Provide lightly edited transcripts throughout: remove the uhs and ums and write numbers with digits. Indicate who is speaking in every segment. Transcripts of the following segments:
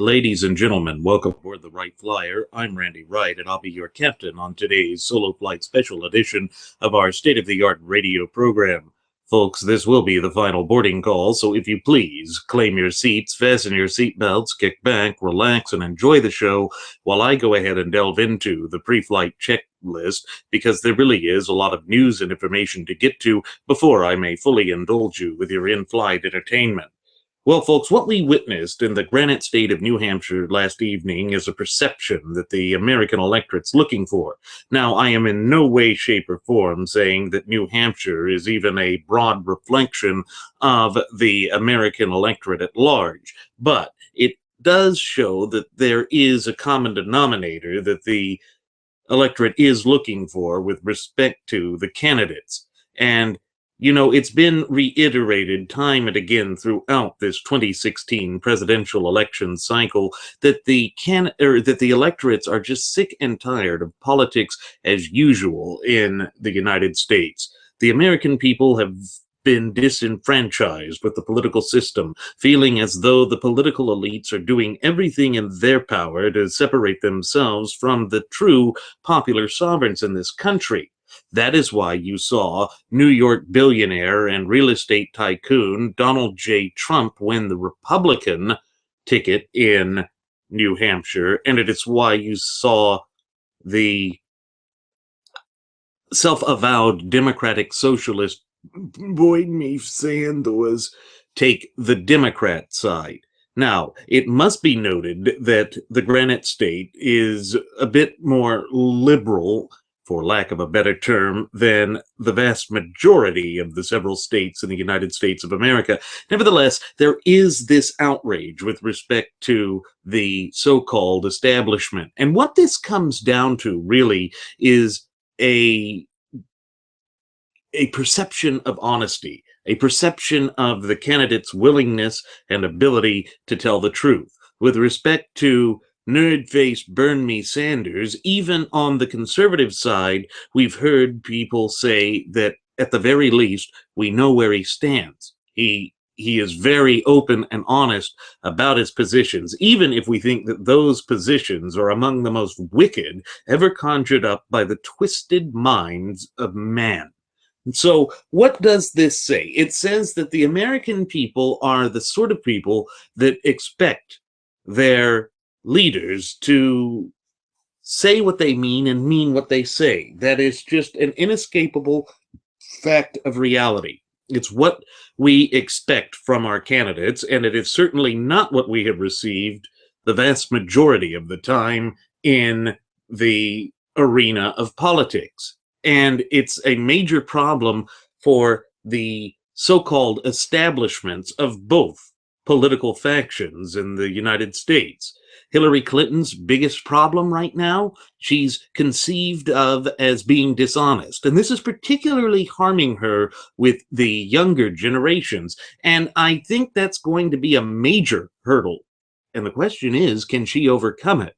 Speaker 1: Ladies and gentlemen, welcome aboard the Wright Flyer. I'm Randy Wright, and I'll be your captain on today's solo flight special edition of our state-of-the-art radio program. Folks, this will be the final boarding call, so if you please, claim your seats, fasten your seatbelts, kick back, relax, and enjoy the show while I go ahead and delve into the pre-flight checklist, because there really is a lot of news and information to get to before I may fully indulge you with your in-flight entertainment. Well, folks, what we witnessed in the Granite State of New Hampshire last evening is a perception that the American electorate's looking for. Now, I am in no way, shape, or form saying that New Hampshire is even a broad reflection of the American electorate at large, but it does show that there is a common denominator that the electorate is looking for with respect to the candidates. And it's been reiterated time and again throughout this 2016 presidential election cycle that that the electorates are just sick and tired of politics as usual in the United States. The American people have been disenfranchised with the political system, feeling as though the political elites are doing everything in their power to separate themselves from the true popular sovereigns in this country. That is why you saw New York billionaire and real estate tycoon Donald J. Trump win the Republican ticket in New Hampshire, and it is why you saw the self-avowed Democratic Socialist Boyd Meef Sanders take the Democrat side. Now, it must be noted that the Granite State is a bit more liberal, for lack of a better term, than the vast majority of the several states in the United States of America. Nevertheless, there is this outrage with respect to the so-called establishment. And what this comes down to, really, is a perception of honesty, a perception of the candidate's willingness and ability to tell the truth. With respect to nerd-faced Bernie Sanders, even on the conservative side, we've heard people say that at the very least, we know where he stands. He is very open and honest about his positions, even if we think that those positions are among the most wicked ever conjured up by the twisted minds of man. So what does this say? It says that the American people are the sort of people that expect their leaders to say what they mean and mean what they say. That is just an inescapable fact of reality. It's what we expect from our candidates, and it is certainly not what we have received the vast majority of the time in the arena of politics. And it's a major problem for the so-called establishments of both political factions in the United States. Hillary Clinton's biggest problem right now, she's conceived of as being dishonest. And this is particularly harming her with the younger generations. And I think that's going to be a major hurdle. And the question is, can she overcome it?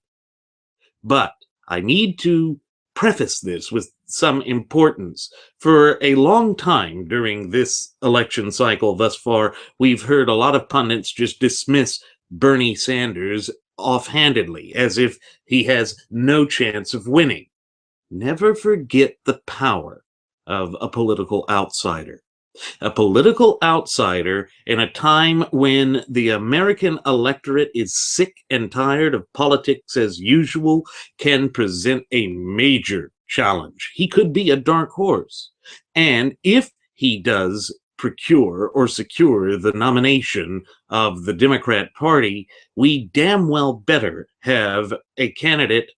Speaker 1: But I need to preface this with some importance. For a long time during this election cycle thus far, we've heard a lot of pundits just dismiss Bernie Sanders offhandedly, as if he has no chance of winning. Never forget the power of a political outsider. A political outsider in a time when the American electorate is sick and tired of politics as usual can present a major challenge. He could be a dark horse. And if he does procure or secure the nomination of the Democrat Party, we damn well better have a candidate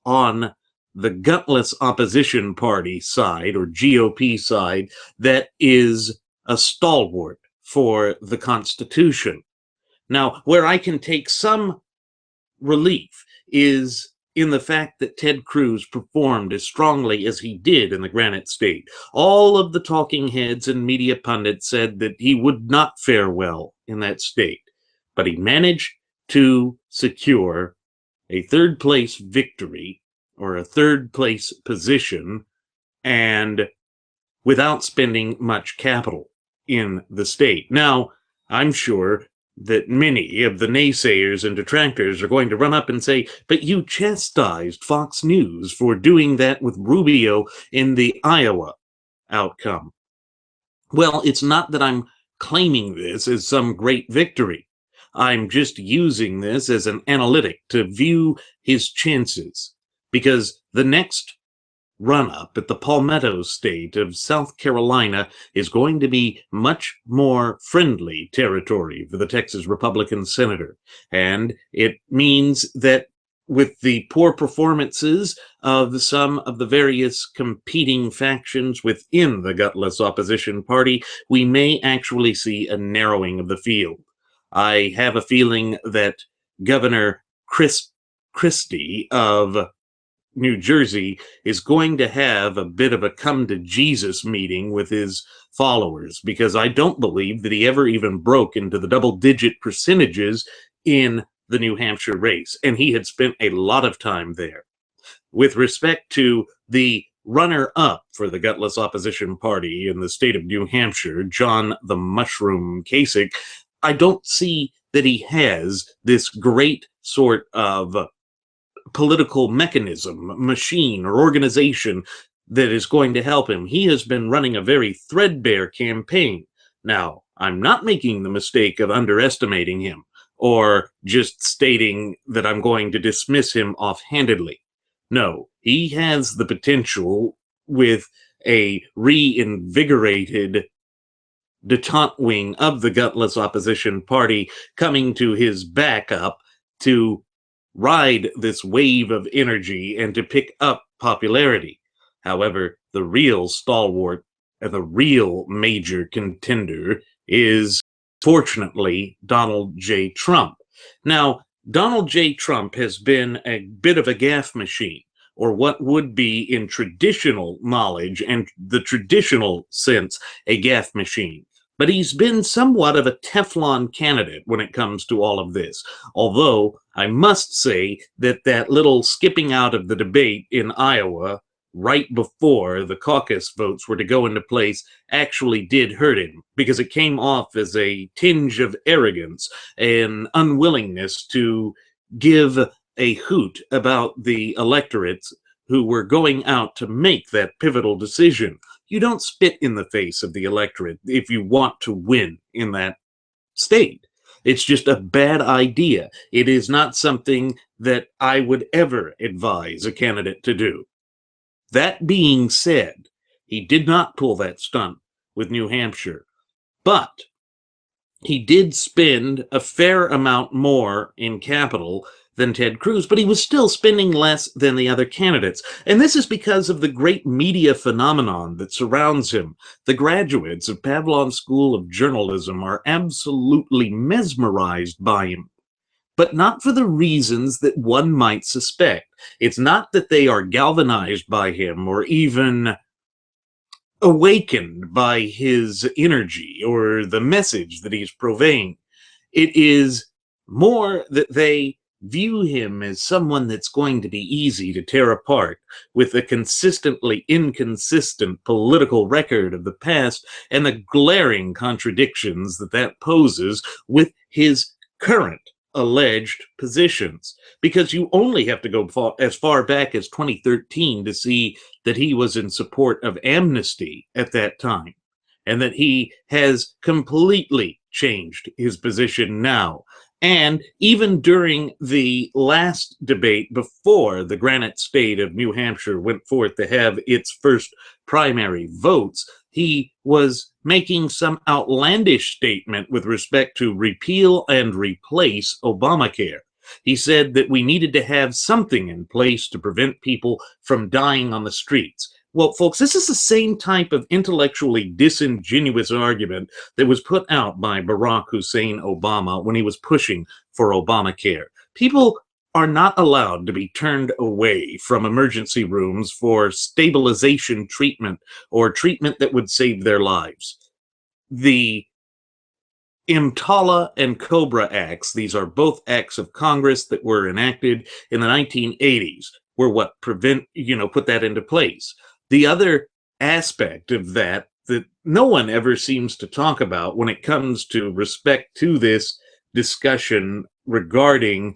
Speaker 1: on the gutless opposition party side, or GOP side, that is a stalwart for the Constitution. Now, where I can take some relief is in the fact that Ted Cruz performed as strongly as he did in the Granite State. All of the talking heads and media pundits said that he would not fare well in that state, but he managed to secure a third-place victory, or a third-place position, and without spending much capital in the state. Now, I'm sure that many of the naysayers and detractors are going to run up and say, but you chastised Fox News for doing that with Rubio in the Iowa outcome. Well, it's not that I'm claiming this as some great victory. I'm just using this as an analytic to view his chances, because the next run-up at the Palmetto State of South Carolina is going to be much more friendly territory for the Texas Republican senator. And it means that with the poor performances of some of the various competing factions within the gutless opposition party, we may actually see a narrowing of the field. I have a feeling that Governor Christie of New Jersey is going to have a bit of a come to Jesus meeting with his followers, because I don't believe that he ever even broke into the double-digit percentages in the New Hampshire race, and he had spent a lot of time there. With respect to the runner-up for the gutless opposition party in the state of New Hampshire, John the Mushroom Kasich, I don't see that he has this great sort of political mechanism, machine, or organization that is going to help him. He has been running a very threadbare campaign. Now, I'm not making the mistake of underestimating him or just stating that I'm going to dismiss him offhandedly. No, he has the potential, with a reinvigorated detente wing of the gutless opposition party coming to his backup, to ride this wave of energy and to pick up popularity. However, the real stalwart and the real major contender is, fortunately, Donald J. Trump. Now, Donald J. Trump has been a bit of a gaffe machine, or what would be, in traditional knowledge and the traditional sense, a gaffe machine. But he's been somewhat of a Teflon candidate when it comes to all of this. Although I must say that that little skipping out of the debate in Iowa right before the caucus votes were to go into place actually did hurt him, because it came off as a tinge of arrogance and unwillingness to give a hoot about the electorates who were going out to make that pivotal decision. You don't spit in the face of the electorate if you want to win in that state. It's just a bad idea. It is not something that I would ever advise a candidate to do. That being said, he did not pull that stunt with New Hampshire, but he did spend a fair amount more in capital than Ted Cruz, but he was still spending less than the other candidates. And this is because of the great media phenomenon that surrounds him. The graduates of Pavlov School of Journalism are absolutely mesmerized by him, but not for the reasons that one might suspect. It's not that they are galvanized by him or even awakened by his energy or the message that he's purveying. It is more that they view him as someone that's going to be easy to tear apart, with the consistently inconsistent political record of the past and the glaring contradictions that that poses with his current alleged positions. Because you only have to go as far back as 2013 to see that he was in support of amnesty at that time, and that he has completely changed his position now. And even during the last debate before the Granite State of New Hampshire went forth to have its first primary votes, he was making some outlandish statement with respect to repeal and replace Obamacare. He said that we needed to have something in place to prevent people from dying on the streets. Well, folks, this is the same type of intellectually disingenuous argument that was put out by Barack Hussein Obama when he was pushing for Obamacare. People are not allowed to be turned away from emergency rooms for stabilization treatment or treatment that would save their lives. The EMTALA and COBRA Acts, these are both acts of Congress that were enacted in the 1980s, were what put that into place. The other aspect of that no one ever seems to talk about when it comes to respect to this discussion regarding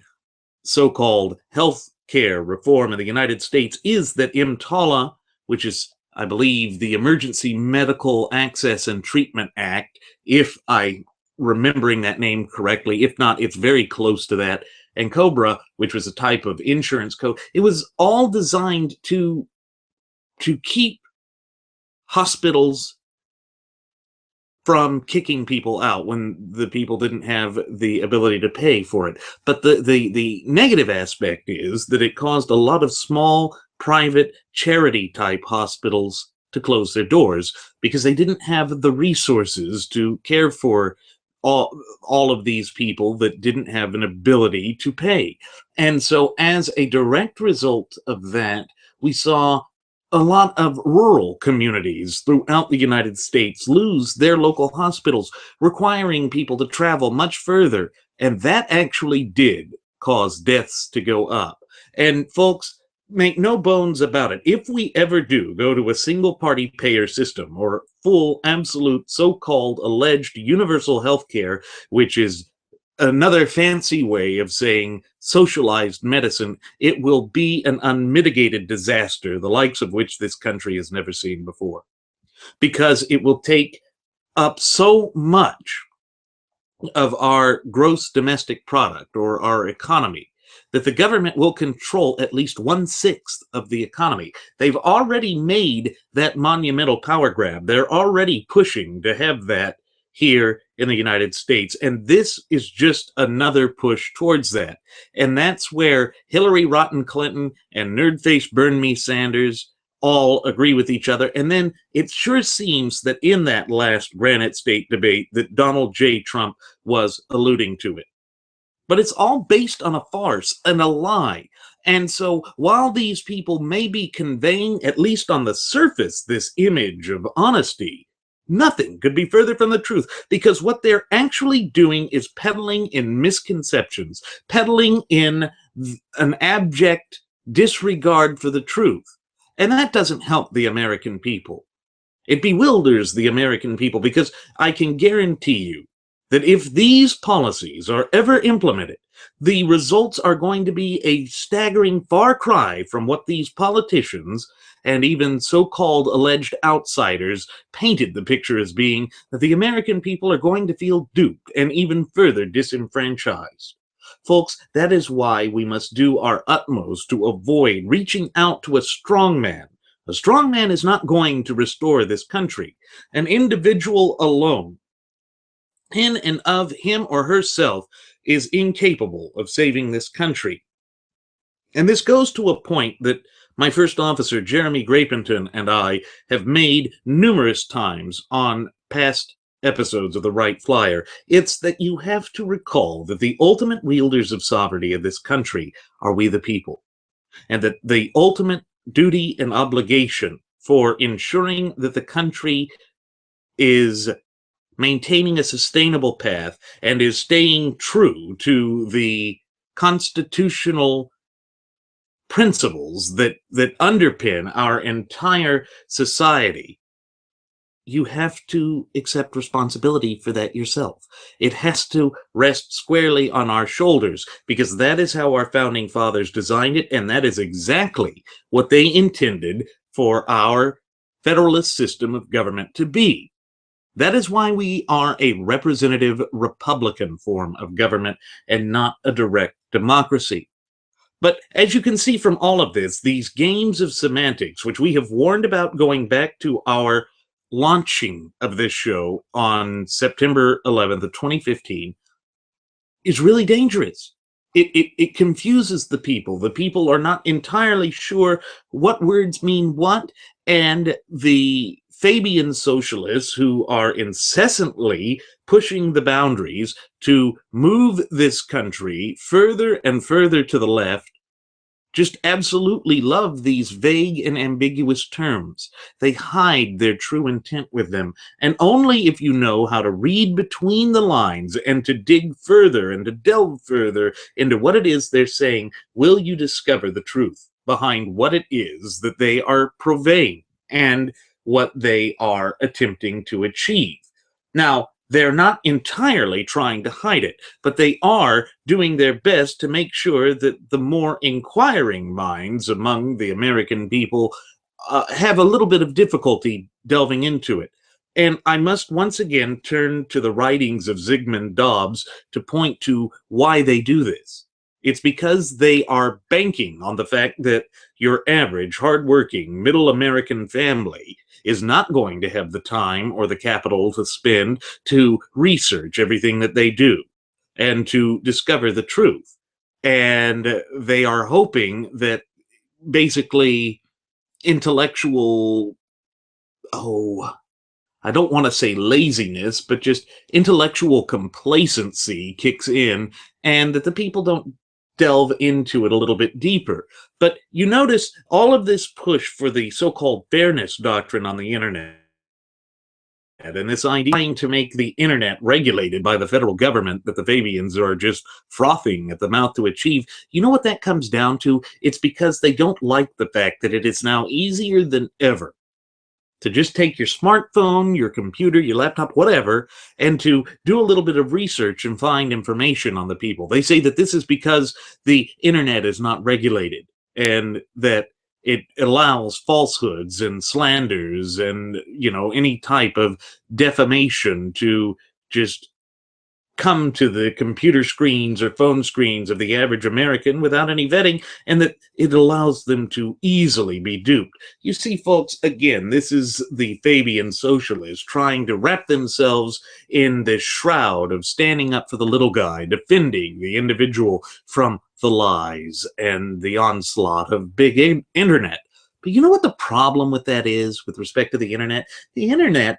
Speaker 1: so-called health care reform in the United States is that EMTALA, which is, I believe, the Emergency Medical Access and Treatment Act, if I remembering that name correctly. If not, it's very close to that. And COBRA, which was a type of insurance code, it was all designed to keep hospitals from kicking people out when the people didn't have the ability to pay for it. But the negative aspect is that it caused a lot of small, private, charity-type hospitals to close their doors because they didn't have the resources to care for all of these people that didn't have an ability to pay. And so as a direct result of that, we saw a lot of rural communities throughout the United States lose their local hospitals, requiring people to travel much further. And that actually did cause deaths to go up. And folks, make no bones about it. If we ever do go to a single-party payer system or full, absolute, so-called alleged universal health care, which is another fancy way of saying socialized medicine, it will be an unmitigated disaster, the likes of which this country has never seen before. Because it will take up so much of our gross domestic product or our economy that the government will control at least 1/6 of the economy. They've already made that monumental power grab. They're already pushing to have that here in the United States. And this is just another push towards that. And that's where Hillary Rotten Clinton and Nerdface Burn Me Sanders all agree with each other. And then it sure seems that in that last Granite State debate that Donald J. Trump was alluding to it. But it's all based on a farce and a lie. And so while these people may be conveying, at least on the surface, this image of honesty, nothing could be further from the truth, because what they're actually doing is peddling in misconceptions, peddling in an abject disregard for the truth. And that doesn't help the American people. It bewilders the American people, because I can guarantee you that if these policies are ever implemented, the results are going to be a staggering far cry from what these politicians and even so-called alleged outsiders painted the picture as being, that the American people are going to feel duped and even further disenfranchised. Folks, that is why we must do our utmost to avoid reaching out to a strongman. A strongman is not going to restore this country. An individual alone, in and of him or herself, is incapable of saving this country. And this goes to a point that my first officer, Jeremy Grapenton, and I have made numerous times on past episodes of the Wright Flyer. It's that you have to recall that the ultimate wielders of sovereignty of this country are we the people. And that the ultimate duty and obligation for ensuring that the country is maintaining a sustainable path and is staying true to the constitutional principles that underpin our entire society, you have to accept responsibility for that yourself. It has to rest squarely on our shoulders, because that is how our founding fathers designed it, and that is exactly what they intended for our federalist system of government to be. That is why we are a representative Republican form of government and not a direct democracy. But as you can see from all of this, these games of semantics, which we have warned about going back to our launching of this show on September 11th of 2015, is really dangerous. It confuses the people. The people are not entirely sure what words mean what, and the Fabian socialists who are incessantly pushing the boundaries to move this country further and further to the left just absolutely love these vague and ambiguous terms. They hide their true intent with them. And only if you know how to read between the lines and to dig further and to delve further into what it is they're saying will you discover the truth behind what it is that they are purveying and what they are attempting to achieve. Now, They're not entirely trying to hide it, but they are doing their best to make sure that the more inquiring minds among the American people have a little bit of difficulty delving into it. And I must once again turn to the writings of Zygmunt Dobbs to point to why they do this. It's because they are banking on the fact that your average, hardworking, middle American family is not going to have the time or the capital to spend to research everything that they do and to discover the truth. And they are hoping that basically intellectual, oh, I don't want to say laziness, but just intellectual complacency kicks in, and that the people don't delve into it a little bit deeper. But you notice all of this push for the so-called fairness doctrine on the internet, and this idea trying to make the internet regulated by the federal government that the Fabians are just frothing at the mouth to achieve. You know what that comes down to? It's because they don't like the fact that it is now easier than ever to just take your smartphone, your computer, your laptop, whatever, and to do a little bit of research and find information on the people. They say that this is because the internet is not regulated and that it allows falsehoods and slanders and, any type of defamation to just come to the computer screens or phone screens of the average American without any vetting, and that it allows them to easily be duped. You see, folks, again, this is the Fabian socialists trying to wrap themselves in this shroud of standing up for the little guy, defending the individual from the lies and the onslaught of big internet. But you know what the problem with that is with respect to the internet? The internet,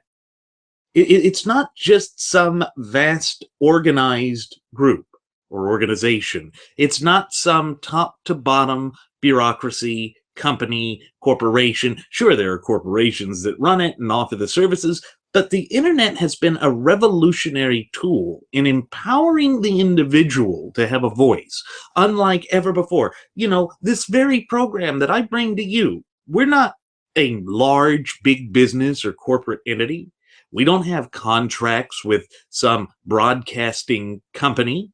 Speaker 1: it's not just some vast organized group or organization. It's not some top to bottom bureaucracy, company, corporation. Sure, there are corporations that run it and offer the services, but the internet has been a revolutionary tool in empowering the individual to have a voice, unlike ever before. This very program that I bring to you, we're not a large, big business or corporate entity. We don't have contracts with some broadcasting company.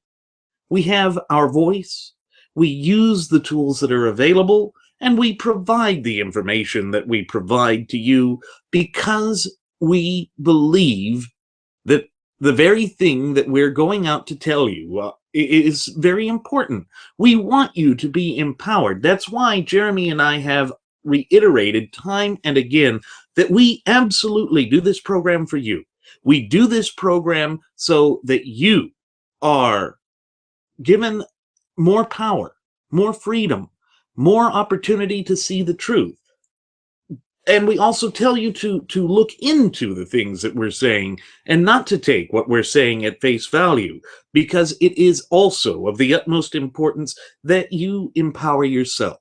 Speaker 1: We have our voice. We use the tools that are available, and we provide the information that we provide to you because we believe that the very thing that we're going out to tell you is very important. We want you to be empowered. That's why Jeremy and I have reiterated time and again that we absolutely do this program for you. We do this program so that you are given more power, more freedom, more opportunity to see the truth. And we also tell you to look into the things that we're saying and not to take what we're saying at face value, because it is also of the utmost importance that you empower yourself.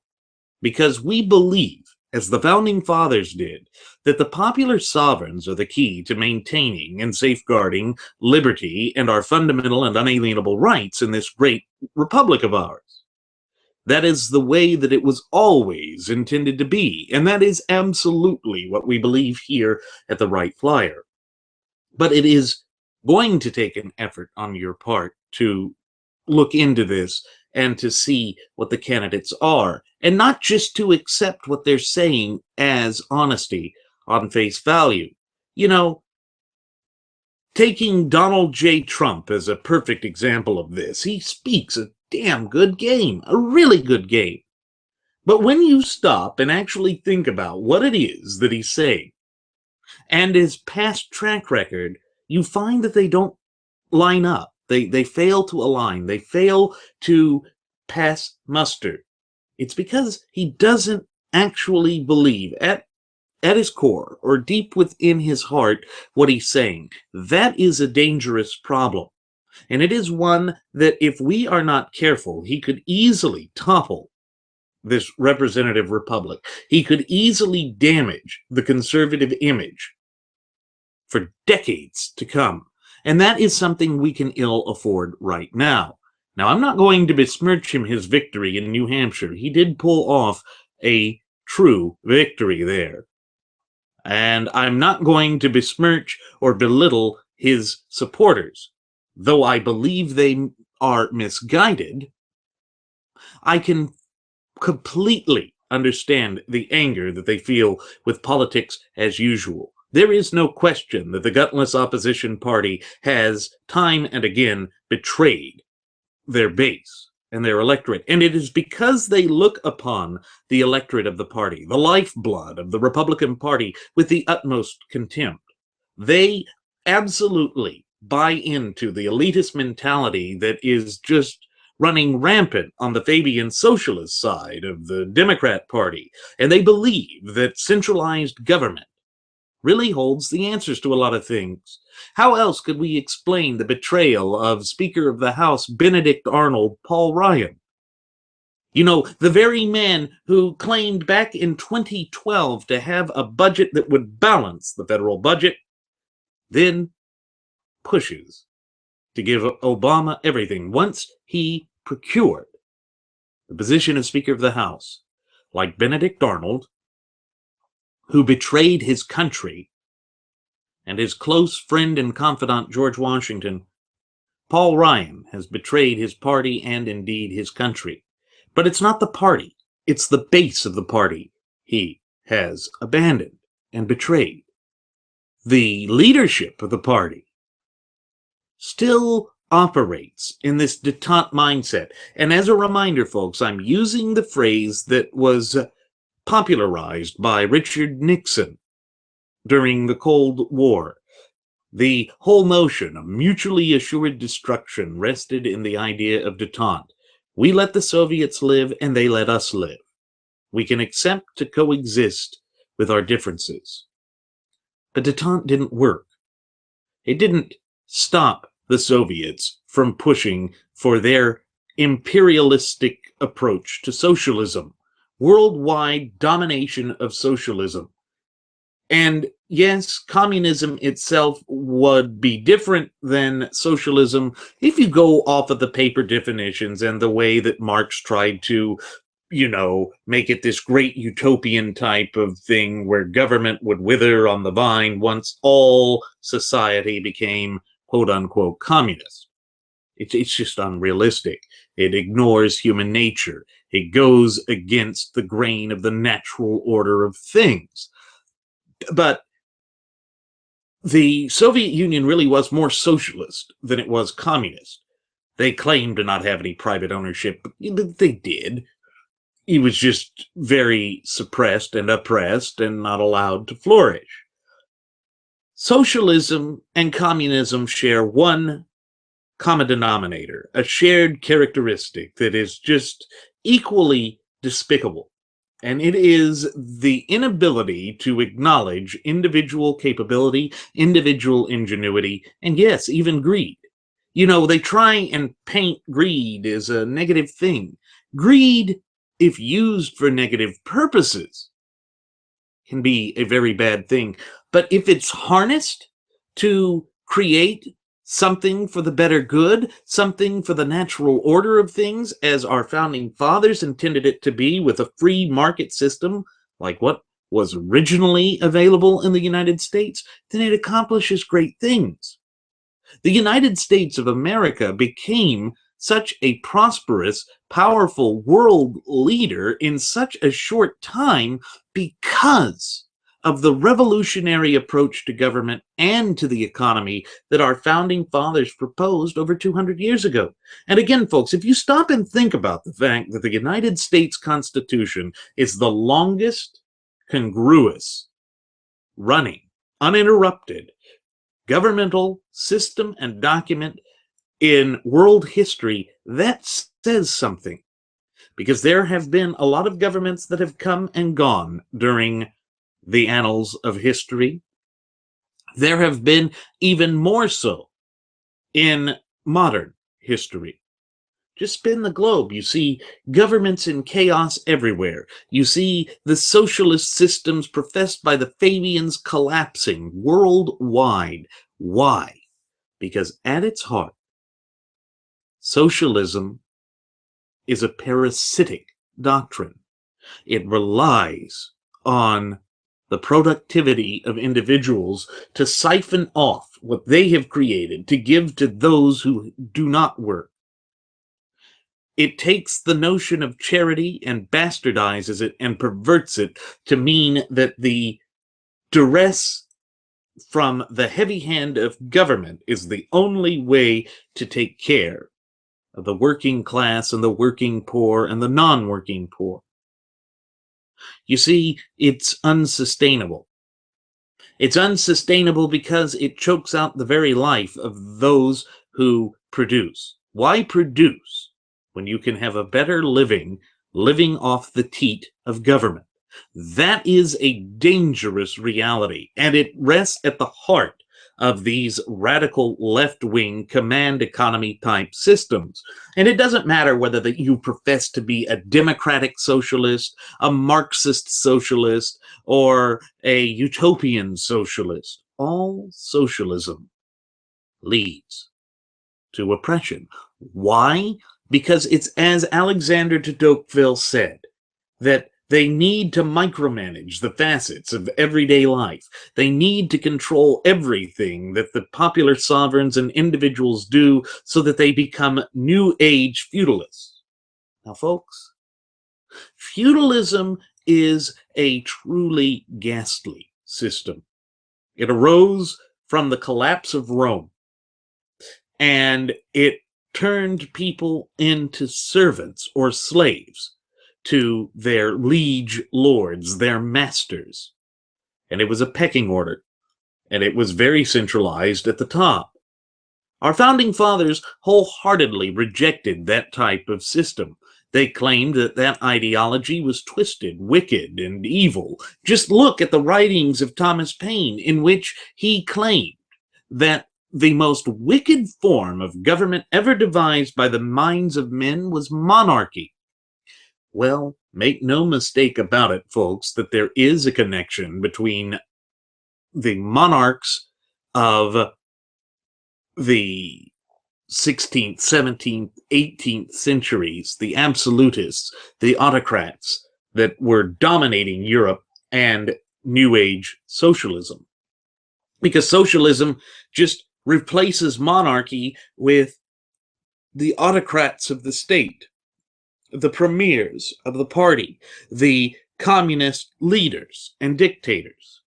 Speaker 1: Because we believe, as the Founding Fathers did, that the popular sovereigns are the key to maintaining and safeguarding liberty and our fundamental and unalienable rights in this great republic of ours. That is the way that it was always intended to be, and that is absolutely what we believe here at the Wright Flyer. But it is going to take an effort on your part to look into this and to see what the candidates are, and not just to accept what they're saying as honesty on face value. Taking Donald J. Trump as a perfect example of this, he speaks a damn good game, a really good game. But when you stop and actually think about what it is that he's saying and his past track record, you find that they don't line up. They fail to align. They fail to pass muster. It's because he doesn't actually believe at his core or deep within his heart what he's saying. That is a dangerous problem. And it is one that if we are not careful, he could easily topple this representative republic. He could easily damage the conservative image for decades to come. And that is something we can ill afford right now. Now, I'm not going to besmirch his victory in New Hampshire. He did pull off a true victory there. And I'm not going to besmirch or belittle his supporters, though I believe they are misguided, I can completely understand the anger that they feel with politics as usual. There is no question that the gutless opposition party has time and again betrayed their base and their electorate. And it is because they look upon the electorate of the party, the lifeblood of the Republican Party, with the utmost contempt. They absolutely buy into the elitist mentality that is just running rampant on the Fabian socialist side of the Democrat Party. And they believe that centralized government really holds the answers to a lot of things. How else could we explain the betrayal of Speaker of the House Benedict Arnold Paul Ryan? You know, the very man who claimed back in 2012 to have a budget that would balance the federal budget, then pushes to give Obama everything once he procured the position of Speaker of the House. Like Benedict Arnold, who betrayed his country, and his close friend and confidant George Washington, Paul Ryan has betrayed his party and indeed his country. But it's not the party, it's the base of the party he has abandoned and betrayed. The leadership of the party still operates in this detente mindset. And as a reminder, folks, I'm using the phrase that was popularized by Richard Nixon during the Cold War. The whole notion of mutually assured destruction rested in the idea of detente. We let the Soviets live and they let us live. We can accept to coexist with our differences. But detente didn't work. It didn't stop the Soviets from pushing for their imperialistic approach to socialism, worldwide domination of socialism. And yes, communism itself would be different than socialism if you go off of the paper definitions and the way that Marx tried to, make it this great utopian type of thing where government would wither on the vine once all society became quote unquote communist. It's just unrealistic. It ignores human nature. It goes against the grain of the natural order of things. But the Soviet Union really was more socialist than it was communist. They claimed to not have any private ownership, but they did. It was just very suppressed and oppressed and not allowed to flourish. Socialism and communism share one common denominator, a shared characteristic that is just equally despicable. And it is the inability to acknowledge individual capability, individual ingenuity, and yes, even greed. They try and paint greed as a negative thing. Greed, if used for negative purposes, can be a very bad thing. But if it's harnessed to create something for the better good, something for the natural order of things, as our founding fathers intended it to be, with a free market system, like what was originally available in the United States, then it accomplishes great things. The United States of America became such a prosperous, powerful world leader in such a short time because of the revolutionary approach to government and to the economy that our founding fathers proposed over 200 years ago. And again, folks, if you stop and think about the fact that the United States Constitution is the longest, congruous, running, uninterrupted governmental system and document in world history, that says something. Because there have been a lot of governments that have come and gone during the annals of history. There have been even more so in modern history. Just spin the globe. You see governments in chaos everywhere. You see the socialist systems professed by the Fabians collapsing worldwide. Why? Because at its heart, socialism is a parasitic doctrine. It relies on the productivity of individuals to siphon off what they have created to give to those who do not work. It takes the notion of charity and bastardizes it and perverts it to mean that the duress from the heavy hand of government is the only way to take care of the working class and the working poor and the non-working poor. You see, it's unsustainable. It's unsustainable because it chokes out the very life of those who produce. Why produce when you can have a better living off the teat of government? That is a dangerous reality, and it rests at the heart of these radical left-wing command economy type systems. And it doesn't matter whether that you profess to be a democratic socialist, a Marxist socialist, or a utopian socialist. All socialism leads to oppression. Why? Because it's as Alexander de Tocqueville said, that they need to micromanage the facets of everyday life. They need to control everything that the popular sovereigns and individuals do so that they become New Age feudalists. Now, folks, feudalism is a truly ghastly system. It arose from the collapse of Rome, and it turned people into servants or slaves to their liege lords, their masters. And it was a pecking order, and it was very centralized at the top. Our founding fathers wholeheartedly rejected that type of system. They claimed that that ideology was twisted, wicked, and evil. Just look at the writings of Thomas Paine, in which he claimed that the most wicked form of government ever devised by the minds of men was monarchy. Well, make no mistake about it, folks, that there is a connection between the monarchs of the 16th, 17th, 18th centuries, the absolutists, the autocrats that were dominating Europe, and New Age socialism. Because socialism just replaces monarchy with the autocrats of the state, the premiers of the party, the communist leaders and dictators.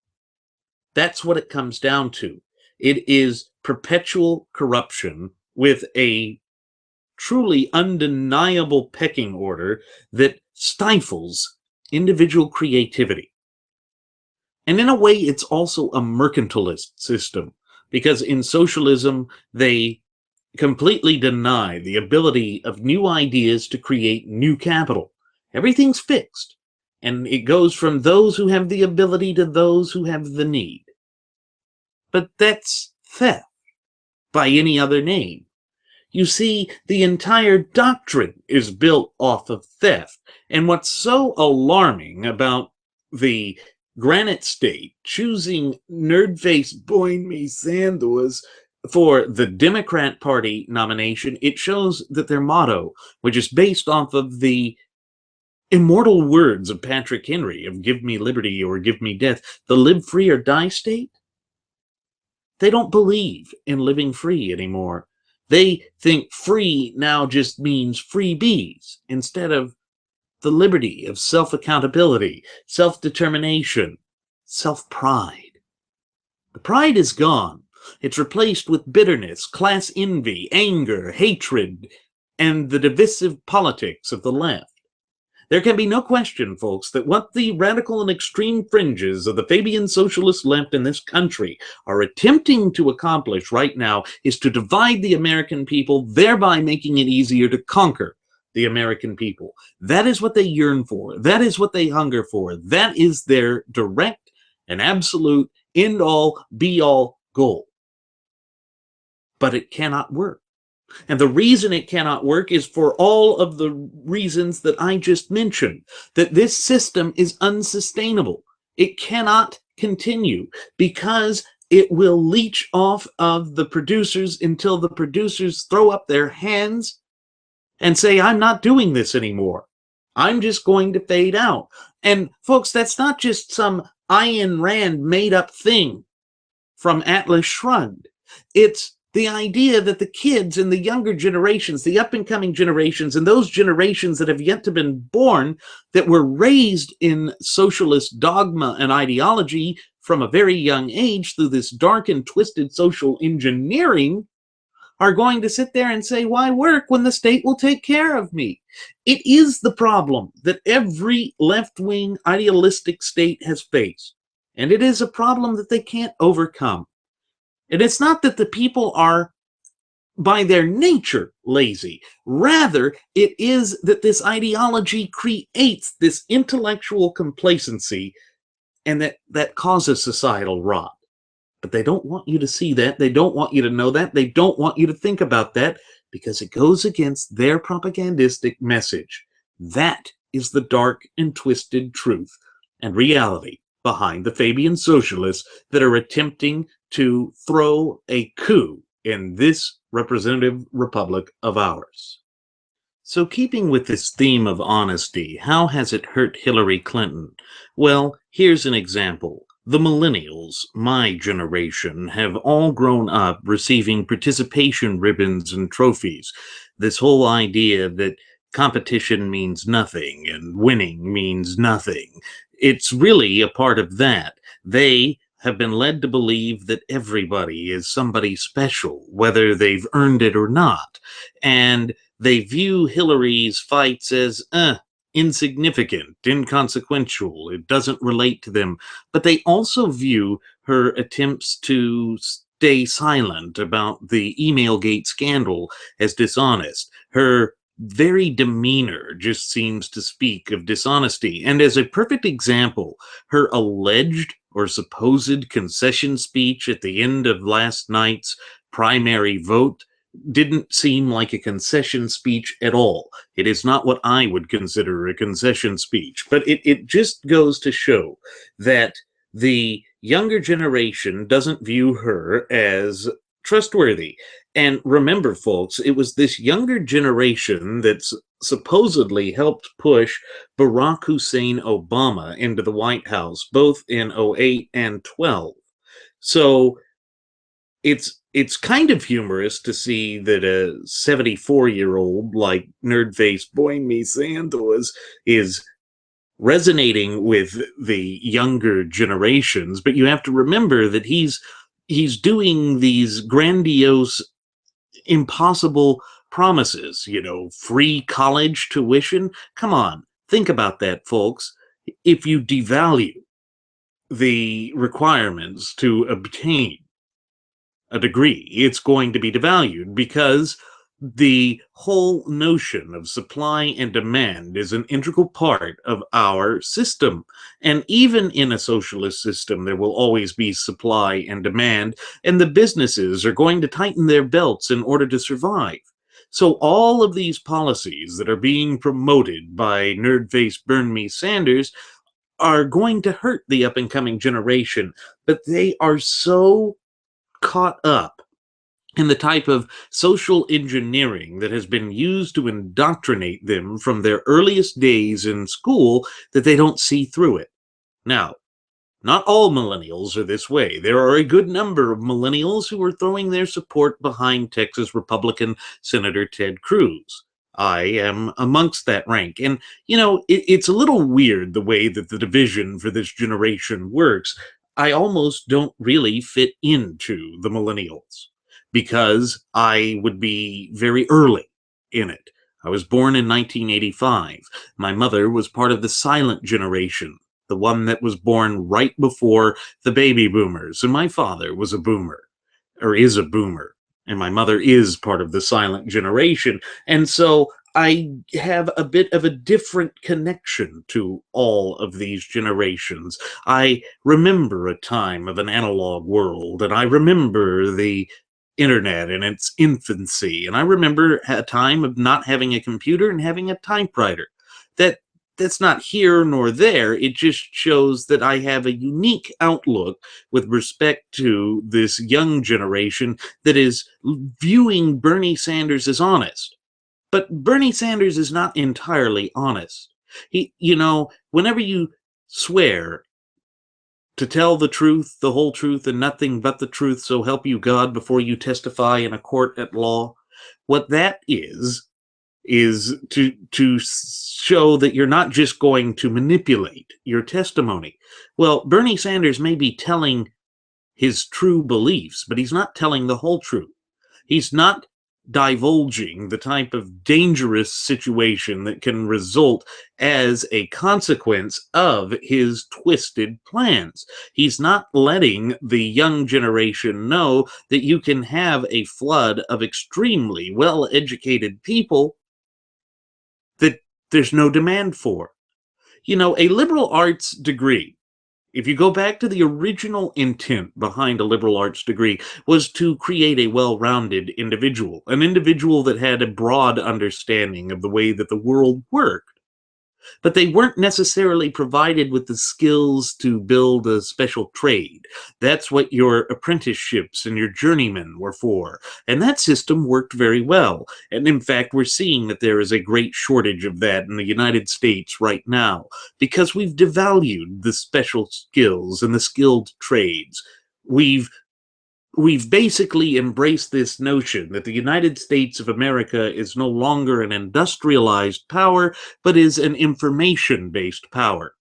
Speaker 1: That's what it comes down to. It is perpetual corruption with a truly undeniable pecking order that stifles individual creativity. And in a way, it's also a mercantilist system, because in socialism, they completely deny the ability of new ideas to create new capital. Everything's fixed, and it goes from those who have the ability to those who have the need. But that's theft by any other name. You see, the entire doctrine is built off of theft. And what's so alarming about the Granite State choosing nerd-faced Bernie Sanders for the Democrat Party nomination, it shows that their motto, which is based off of the immortal words of Patrick Henry of give me liberty or give me death, the live free or die state, they don't believe in living free anymore. They think free now just means freebies instead of the liberty of self-accountability, self-determination, self-pride. The pride is gone. It's replaced with bitterness, class envy, anger, hatred, and the divisive politics of the left. There can be no question, folks, that what the radical and extreme fringes of the Fabian socialist left in this country are attempting to accomplish right now is to divide the American people, thereby making it easier to conquer the American people. That is what they yearn for. That is what they hunger for. That is their direct and absolute end-all, be-all goal. But it cannot work. And the reason it cannot work is for all of the reasons that I just mentioned, that this system is unsustainable. It cannot continue because it will leech off of the producers until the producers throw up their hands and say, I'm not doing this anymore. I'm just going to fade out. And folks, that's not just some Ayn Rand made up thing from Atlas Shrugged. It's the idea that the kids and the younger generations, the up and coming generations, and those generations that have yet to been born, that were raised in socialist dogma and ideology from a very young age through this dark and twisted social engineering, are going to sit there and say, why work when the state will take care of me? It is the problem that every left-wing idealistic state has faced. And it is a problem that they can't overcome. And it's not that the people are, by their nature, lazy. Rather, it is that this ideology creates this intellectual complacency, and that causes societal rot. But they don't want you to see that. They don't want you to know that. They don't want you to think about that, because it goes against their propagandistic message. That is the dark and twisted truth and reality behind the Fabian socialists that are attempting to throw a coup in this representative republic of ours. So, keeping with this theme of honesty, how has it hurt Hillary Clinton? Well, here's an example. The millennials, my generation, have all grown up receiving participation ribbons and trophies. This whole idea that competition means nothing and winning means nothing. It's really a part of that. They have been led to believe that everybody is somebody special, whether they've earned it or not. And they view Hillary's fights as, insignificant, inconsequential, it doesn't relate to them. But they also view her attempts to stay silent about the Emailgate scandal as dishonest. Her very demeanor just seems to speak of dishonesty. And as a perfect example, her alleged or supposed concession speech at the end of last night's primary vote didn't seem like a concession speech at all. It is not what I would consider a concession speech, but it just goes to show that the younger generation doesn't view her as trustworthy. And remember, folks, it was this younger generation that's supposedly helped push Barack Hussein Obama into the White House, both in '08 and 12. So it's kind of humorous to see that a 74-year-old like nerd-faced boy me Santos is resonating with the younger generations, but you have to remember that he's doing these grandiose, impossible promises, free college tuition. Come on, think about that, folks. If you devalue the requirements to obtain a degree, it's going to be devalued, because the whole notion of supply and demand is an integral part of our system. And even in a socialist system, there will always be supply and demand, and the businesses are going to tighten their belts in order to survive. So all of these policies that are being promoted by nerd-faced Burn Me Sanders are going to hurt the up-and-coming generation, but they are so caught up in the type of social engineering that has been used to indoctrinate them from their earliest days in school that they don't see through it. Now, not all millennials are this way. There are a good number of millennials who are throwing their support behind Texas Republican Senator Ted Cruz. I am amongst that rank. And, it's a little weird the way that the division for this generation works. I almost don't really fit into the millennials, because I would be very early in it. I was born in 1985. My mother was part of the silent generation, the one that was born right before the baby boomers. And my father was a boomer, or is a boomer. And my mother is part of the silent generation. And so I have a bit of a different connection to all of these generations. I remember a time of an analog world, and I remember the internet in its infancy, and I remember a time of not having a computer and having a typewriter. That's not here nor there. It just shows that I have a unique outlook with respect to this young generation that is viewing Bernie Sanders as honest. But Bernie Sanders is not entirely honest. Whenever you swear to tell the truth, the whole truth, and nothing but the truth, so help you God, before you testify in a court at law. What that is to show that you're not just going to manipulate your testimony. Well, Bernie Sanders may be telling his true beliefs, but he's not telling the whole truth. He's not divulging the type of dangerous situation that can result as a consequence of his twisted plans. He's not letting the young generation know that you can have a flood of extremely well-educated people that there's no demand for. You know, a liberal arts degree, if you go back to the original intent behind a liberal arts degree, was to create a well-rounded individual, an individual that had a broad understanding of the way that the world worked. But they weren't necessarily provided with the skills to build a special trade. That's what your apprenticeships and your journeymen were for. And that system worked very well. And in fact, we're seeing that there is a great shortage of that in the United States right now, because we've devalued the special skills and the skilled trades. We've basically embraced this notion that the United States of America is no longer an industrialized power, but is an information-based power.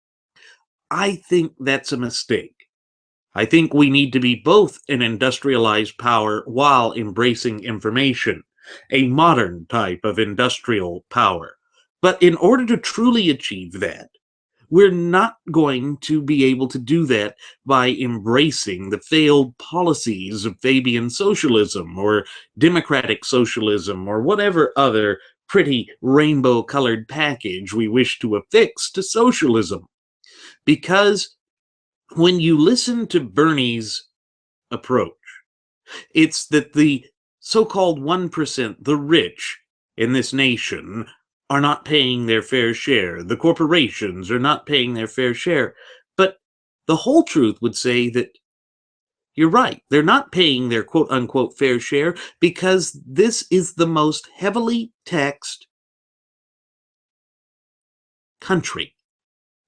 Speaker 1: I think that's a mistake. I think we need to be both an industrialized power while embracing information, a modern type of industrial power. But in order to truly achieve that, we're not going to be able to do that by embracing the failed policies of Fabian socialism or democratic socialism or whatever other pretty rainbow-colored package we wish to affix to socialism. Because when you listen to Bernie's approach, it's that the so-called 1%, the rich in this nation, are not paying their fair share. The corporations are not paying their fair share. But the whole truth would say that you're right. They're not paying their quote-unquote fair share because this is the most heavily taxed country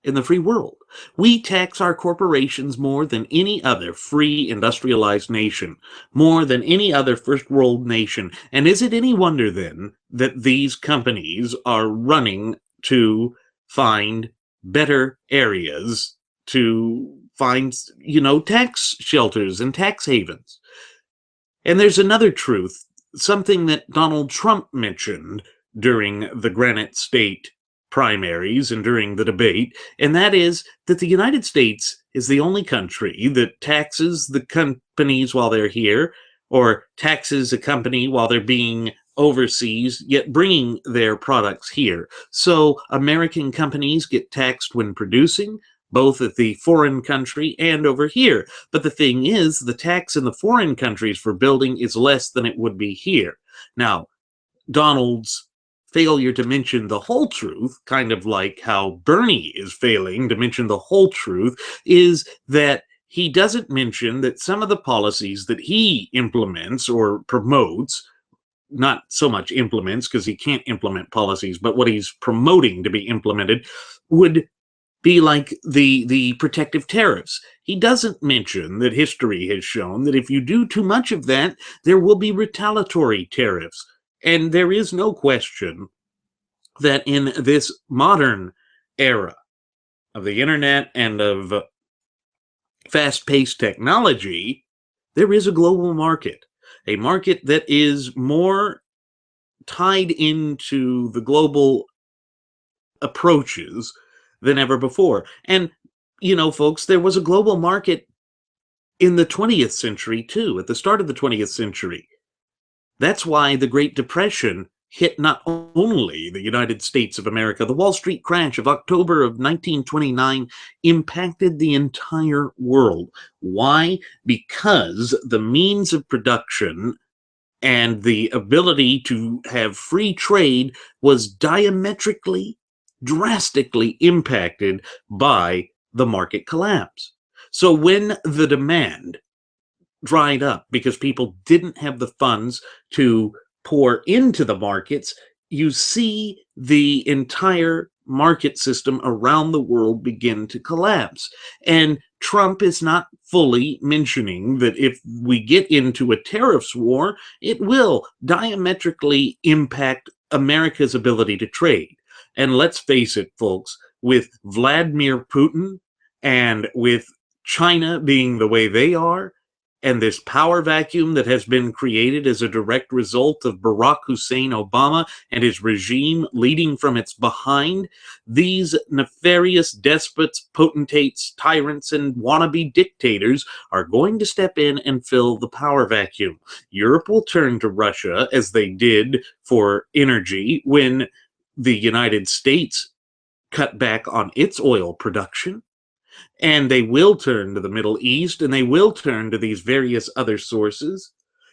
Speaker 1: in the free world. We tax our corporations more than any other free industrialized nation, more than any other first world nation. And is it any wonder then that these companies are running to find better areas, to find, tax shelters and tax havens? And there's another truth, something that Donald Trump mentioned during the Granite State Primaries and during the debate, and that is that the United States is the only country that taxes the companies while they're here, or taxes a company while they're being overseas, yet bringing their products here. So American companies get taxed when producing, both at the foreign country and over here. But the thing is, the tax in the foreign countries for building is less than it would be here. Now, Donald's failure to mention the whole truth, kind of like how Bernie is failing to mention the whole truth, is that he doesn't mention that some of the policies that he implements or promotes, not so much implements because he can't implement policies, but what he's promoting to be implemented would be like the protective tariffs. He doesn't mention that history has shown that if you do too much of that, there will be retaliatory tariffs. And there is no question that in this modern era of the internet and of fast-paced technology, there is a global market, a market that is more tied into the global approaches than ever before. And, folks, there was a global market in the 20th century, too, at the start of the 20th century. That's why the Great Depression hit not only the United States of America. The Wall Street crash of October of 1929 impacted the entire world. Why? Because the means of production and the ability to have free trade was diametrically, drastically impacted by the market collapse. So when the demand dried up because people didn't have the funds to pour into the markets, you see the entire market system around the world begin to collapse. And Trump is not fully mentioning that if we get into a tariffs war, it will diametrically impact America's ability to trade. And let's face it, folks, with Vladimir Putin and with China being the way they are, and this power vacuum that has been created as a direct result of Barack Hussein Obama and his regime leading from its behind, these nefarious despots, potentates, tyrants, and wannabe dictators are going to step in and fill the power vacuum. Europe will turn to Russia, as they did for energy when the United States cut back on its oil production. And they will turn to the Middle East, and they will turn to these various other sources.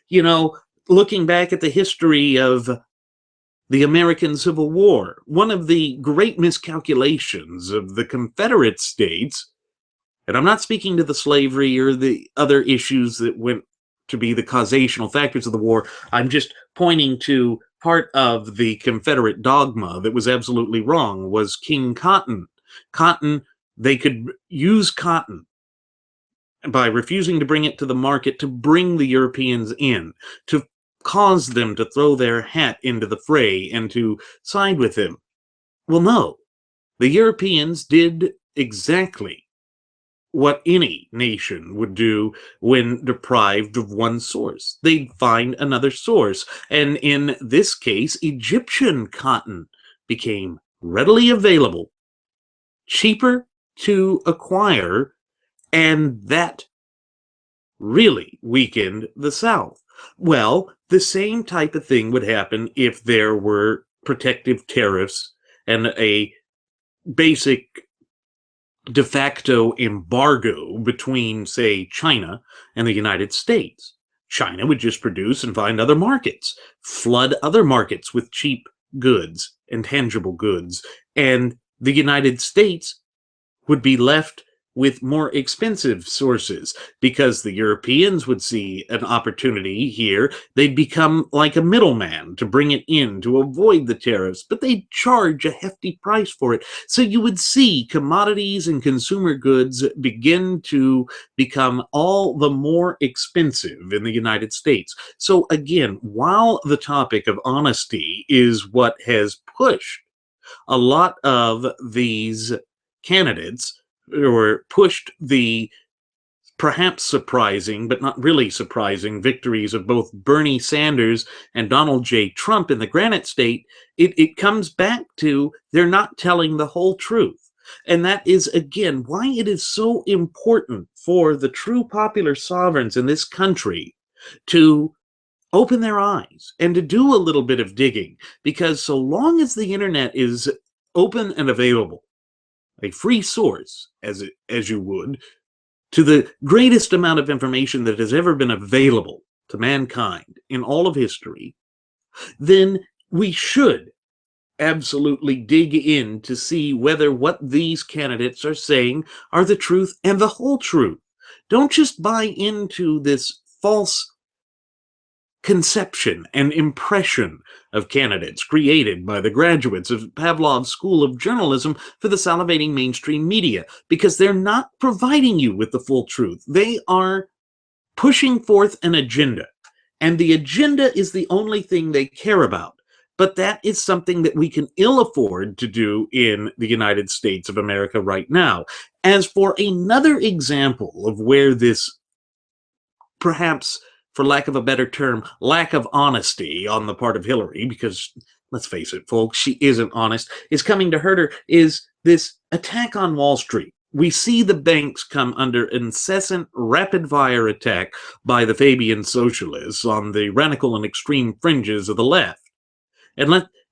Speaker 1: You know, looking back at the history of the American Civil War, one of the great miscalculations of the Confederate States, and I'm not speaking to the slavery or the other issues that went to be the causational factors of the war, I'm just pointing to part of the Confederate dogma that was absolutely wrong, was King Cotton. Cotton, they could use cotton by refusing to bring it to the market to bring the Europeans in, to cause them to throw their hat into the fray and to side with him. Well, no. The Europeans did exactly what any nation would do when deprived of one source. They'd find another source. And in this case, Egyptian cotton became readily available, cheaper to acquire, and that really weakened the South. Well, the same type of thing would happen if there were protective tariffs and a basic de facto embargo between, say, China and the United States. China would just produce and find other markets, flood other markets with cheap goods and tangible goods, and the United States would be left with more expensive sources because the Europeans would see an opportunity here. They'd become like a middleman to bring it in to avoid the tariffs, but they'd charge a hefty price for it. So you would see commodities and consumer goods begin to become all the more expensive in the United States. So again, while the topic of honesty is what has pushed a lot of these candidates, or pushed the perhaps surprising, but not really surprising, victories of both Bernie Sanders and Donald J. Trump in the Granite State, it comes back to they're not telling the whole truth. And that is, again, why it is so important for the true popular sovereigns in this country to open their eyes and to do a little bit of digging, because so long as the internet is open and available, a free source, as you would, to the greatest amount of information that has ever been available to mankind in all of history, then we should absolutely dig in to see whether what these candidates are saying are the truth and the whole truth. Don't just buy into this false conception and impression of candidates created by the graduates of Pavlov's School of Journalism for the salivating mainstream media, because they're not providing you with the full truth. They are pushing forth an agenda, and the agenda is the only thing they care about. But that is something that we can ill afford to do in the United States of America right now. As for another example of where this, perhaps for lack of a better term, lack of honesty on the part of Hillary, because let's face it, folks, she isn't honest, is coming to hurt her, is this attack on Wall Street. We see the banks come under incessant rapid-fire attack by the Fabian socialists on the radical and extreme fringes of the left.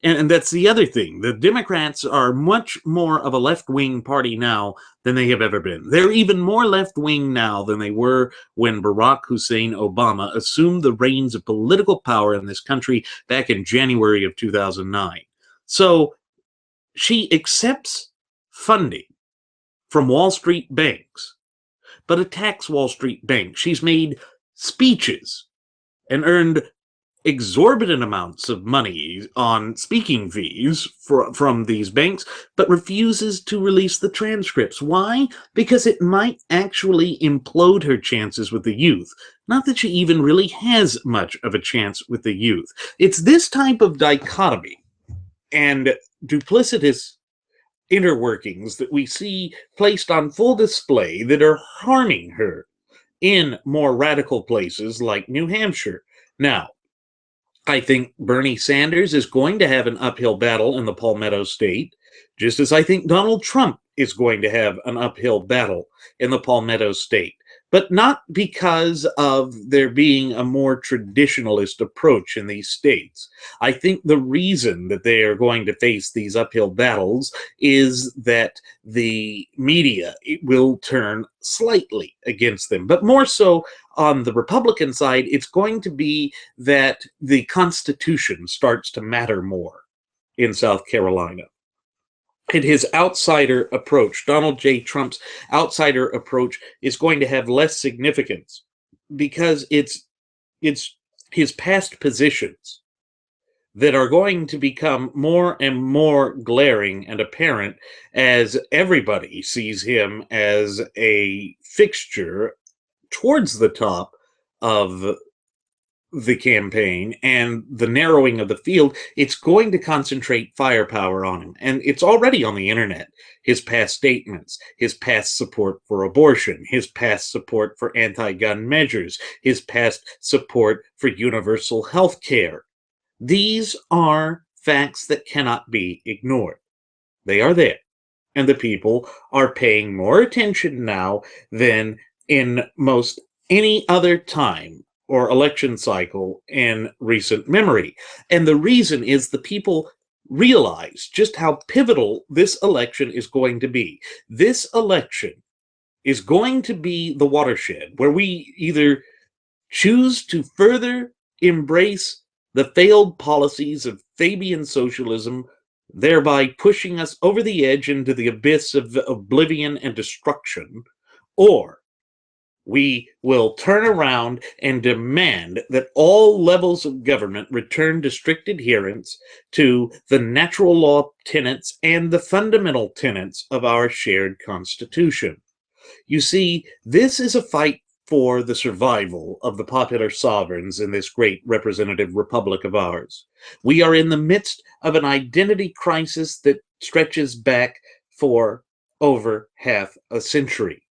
Speaker 1: And that's the other thing. The Democrats are much more of a left-wing party now than they have ever been. They're even more left-wing now than they were when Barack Hussein Obama assumed the reins of political power in this country back in January of 2009. So she accepts funding from Wall Street banks, but attacks Wall Street banks. She's made speeches and earned exorbitant amounts of money on speaking fees from these banks, but refuses to release the transcripts. Why? Because it might actually implode her chances with the youth. Not that she even really has much of a chance with the youth. It's this type of dichotomy and duplicitous inner workings that we see placed on full display that are harming her in more radical places like New Hampshire. Now, I think Bernie Sanders is going to have an uphill battle in the Palmetto State, just as I think Donald Trump is going to have an uphill battle in the Palmetto State. But not because of there being a more traditionalist approach in these states. I think the reason that they are going to face these uphill battles is that the media will turn slightly against them, but more so on the Republican side, it's going to be that the Constitution starts to matter more in South Carolina. And his outsider approach, Donald J. Trump's outsider approach, is going to have less significance because it's his past positions that are going to become more and more glaring and apparent as everybody sees him as a fixture towards the top of the campaign and the narrowing of the field. It's going to concentrate firepower on him. And it's already on the internet. His past statements, his past support for abortion, his past support for anti-gun measures, his past support for universal health care. These are facts that cannot be ignored. They are there. And the people are paying more attention now than in most any other time or election cycle in recent memory. And the reason is the people realize just how pivotal this election is going to be. This election is going to be the watershed where we either choose to further embrace the failed policies of Fabian socialism, thereby pushing us over the edge into the abyss of oblivion and destruction, or we will turn around and demand that all levels of government return to strict adherence to the natural law tenets and the fundamental tenets of our shared Constitution. You see, this is a fight for the survival of the popular sovereigns in this great representative republic of ours. We are in the midst of an identity crisis that stretches back for over half a century.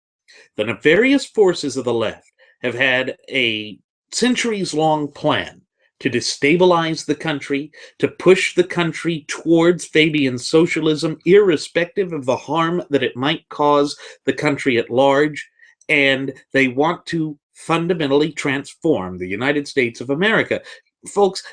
Speaker 1: The nefarious forces of the left have had a centuries-long plan to destabilize the country, to push the country towards Fabian socialism, irrespective of the harm that it might cause the country at large, and they want to fundamentally transform the United States of America. Folks,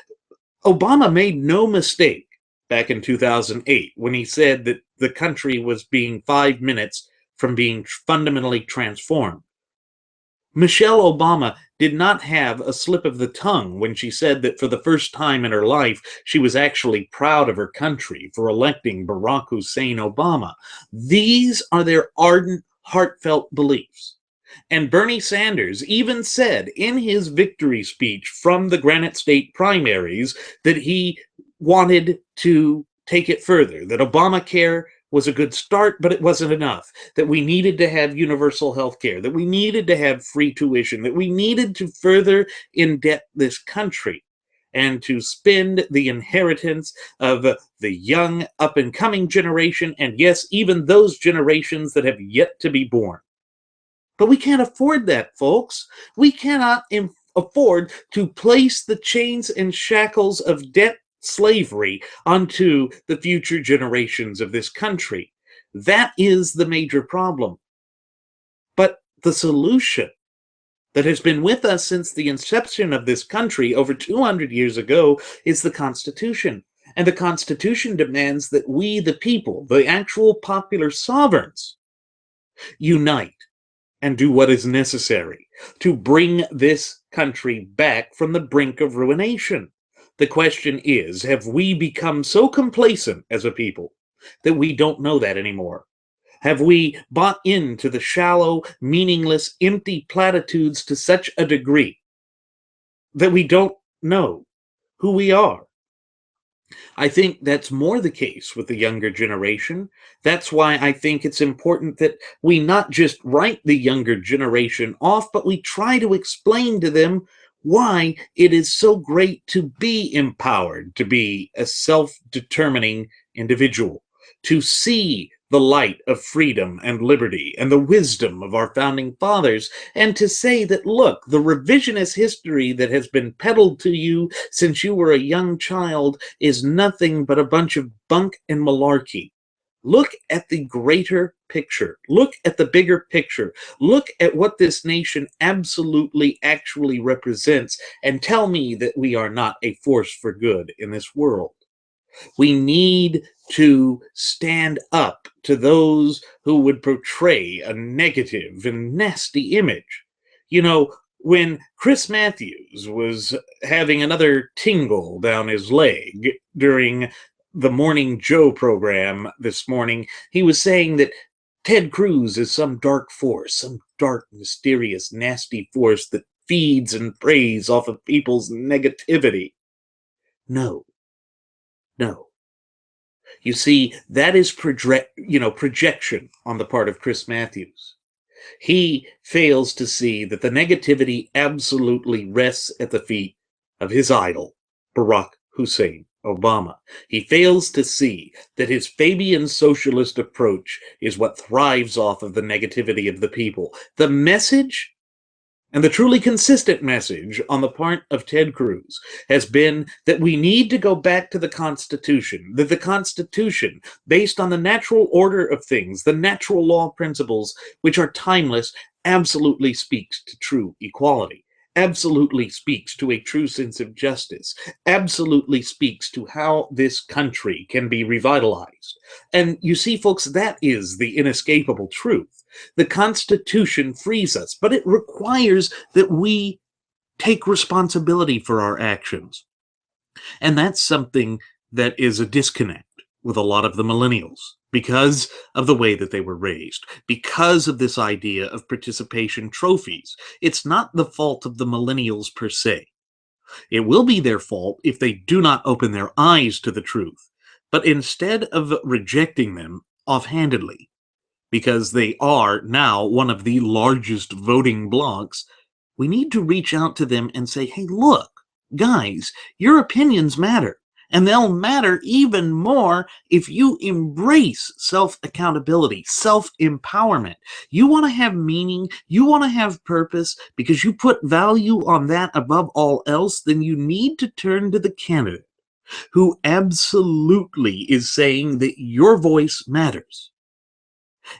Speaker 1: Obama made no mistake back in 2008 when he said that the country was being 5 minutes from being fundamentally transformed. Michelle Obama did not have a slip of the tongue when she said that for the first time in her life, she was actually proud of her country for electing Barack Hussein Obama. These are their ardent, heartfelt beliefs. And Bernie Sanders even said in his victory speech from the Granite State Primaries that he wanted to take it further, that Obamacare was a good start, but it wasn't enough, that we needed to have universal health care, that we needed to have free tuition, that we needed to further indebt this country and to spend the inheritance of the young up-and-coming generation, and yes, even those generations that have yet to be born. But we can't afford that, folks. We cannot afford to place the chains and shackles of debt slavery onto the future generations of this country. That is the major problem. But the solution that has been with us since the inception of this country over 200 years ago is the Constitution. And the Constitution demands that we, the people, the actual popular sovereigns, unite and do what is necessary to bring this country back from the brink of ruination. The question is, have we become so complacent as a people that we don't know that anymore? Have we bought into the shallow, meaningless, empty platitudes to such a degree that we don't know who we are. I think that's more the case with the younger generation. That's why I think it's important that we not just write the younger generation off, but we try to explain to them why it is so great to be empowered, to be a self determining individual, to see the light of freedom and liberty and the wisdom of our founding fathers, and to say that, look, the revisionist history that has been peddled to you since you were a young child is nothing but a bunch of bunk and malarkey. Look at the greater picture. Look at the bigger picture. Look at what this nation absolutely actually represents, and tell me that we are not a force for good in this world. We need to stand up to those who would portray a negative and nasty image. You know, when Chris Matthews was having another tingle down his leg during the Morning Joe program this morning, he was saying that Ted Cruz is some dark force, some dark, mysterious, nasty force that feeds and preys off of people's negativity. No, no. You see, that is projection on the part of Chris Matthews. He fails to see that the negativity absolutely rests at the feet of his idol, Barack Hussein Obama. He fails to see that his Fabian socialist approach is what thrives off of the negativity of the people. The message, and the truly consistent message on the part of Ted Cruz, has been that we need to go back to the Constitution, that the Constitution, based on the natural order of things, the natural law principles, which are timeless, absolutely speaks to true equality, absolutely speaks to a true sense of justice, absolutely speaks to how this country can be revitalized. And you see, folks, that is the inescapable truth. The Constitution frees us, but it requires that we take responsibility for our actions. And that's something that is a disconnect with a lot of the millennials because of the way that they were raised, because of this idea of participation trophies. It's not the fault of the millennials per se. It will be their fault if they do not open their eyes to the truth. But instead of rejecting them offhandedly, because they are now one of the largest voting blocs, we need to reach out to them and say, hey, look, guys, your opinions matter. And they'll matter even more if you embrace self-accountability, self-empowerment. You want to have meaning, you want to have purpose, because you put value on that above all else, then you need to turn to the candidate who absolutely is saying that your voice matters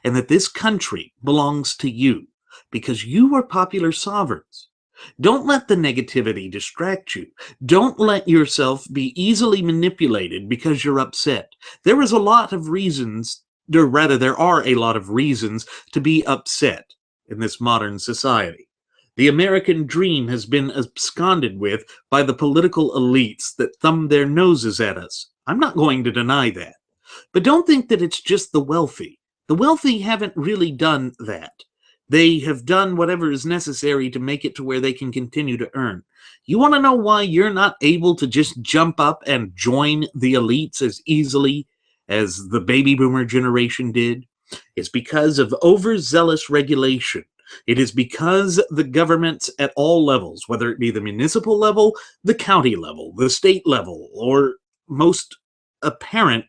Speaker 1: and that this country belongs to you because you are popular sovereigns. Don't let the negativity distract you. Don't let yourself be easily manipulated because you're upset. There are a lot of reasons to be upset in this modern society. The American dream has been absconded with by the political elites that thumb their noses at us. I'm not going to deny that. But don't think that it's just the wealthy. The wealthy haven't really done that. They have done whatever is necessary to make it to where they can continue to earn. You want to know why you're not able to just jump up and join the elites as easily as the baby boomer generation did? It's because of overzealous regulation. It is because the governments at all levels, whether it be the municipal level, the county level, the state level, or most apparent,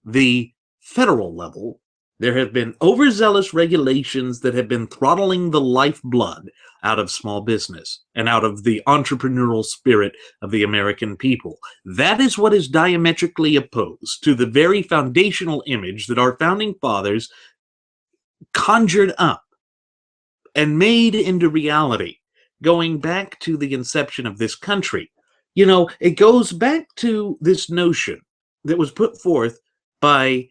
Speaker 1: the federal level, there have been overzealous regulations that have been throttling the lifeblood out of small business and out of the entrepreneurial spirit of the American people. That is what is diametrically opposed to the very foundational image that our founding fathers conjured up and made into reality, going back to the inception of this country. You know, it goes back to this notion that was put forth by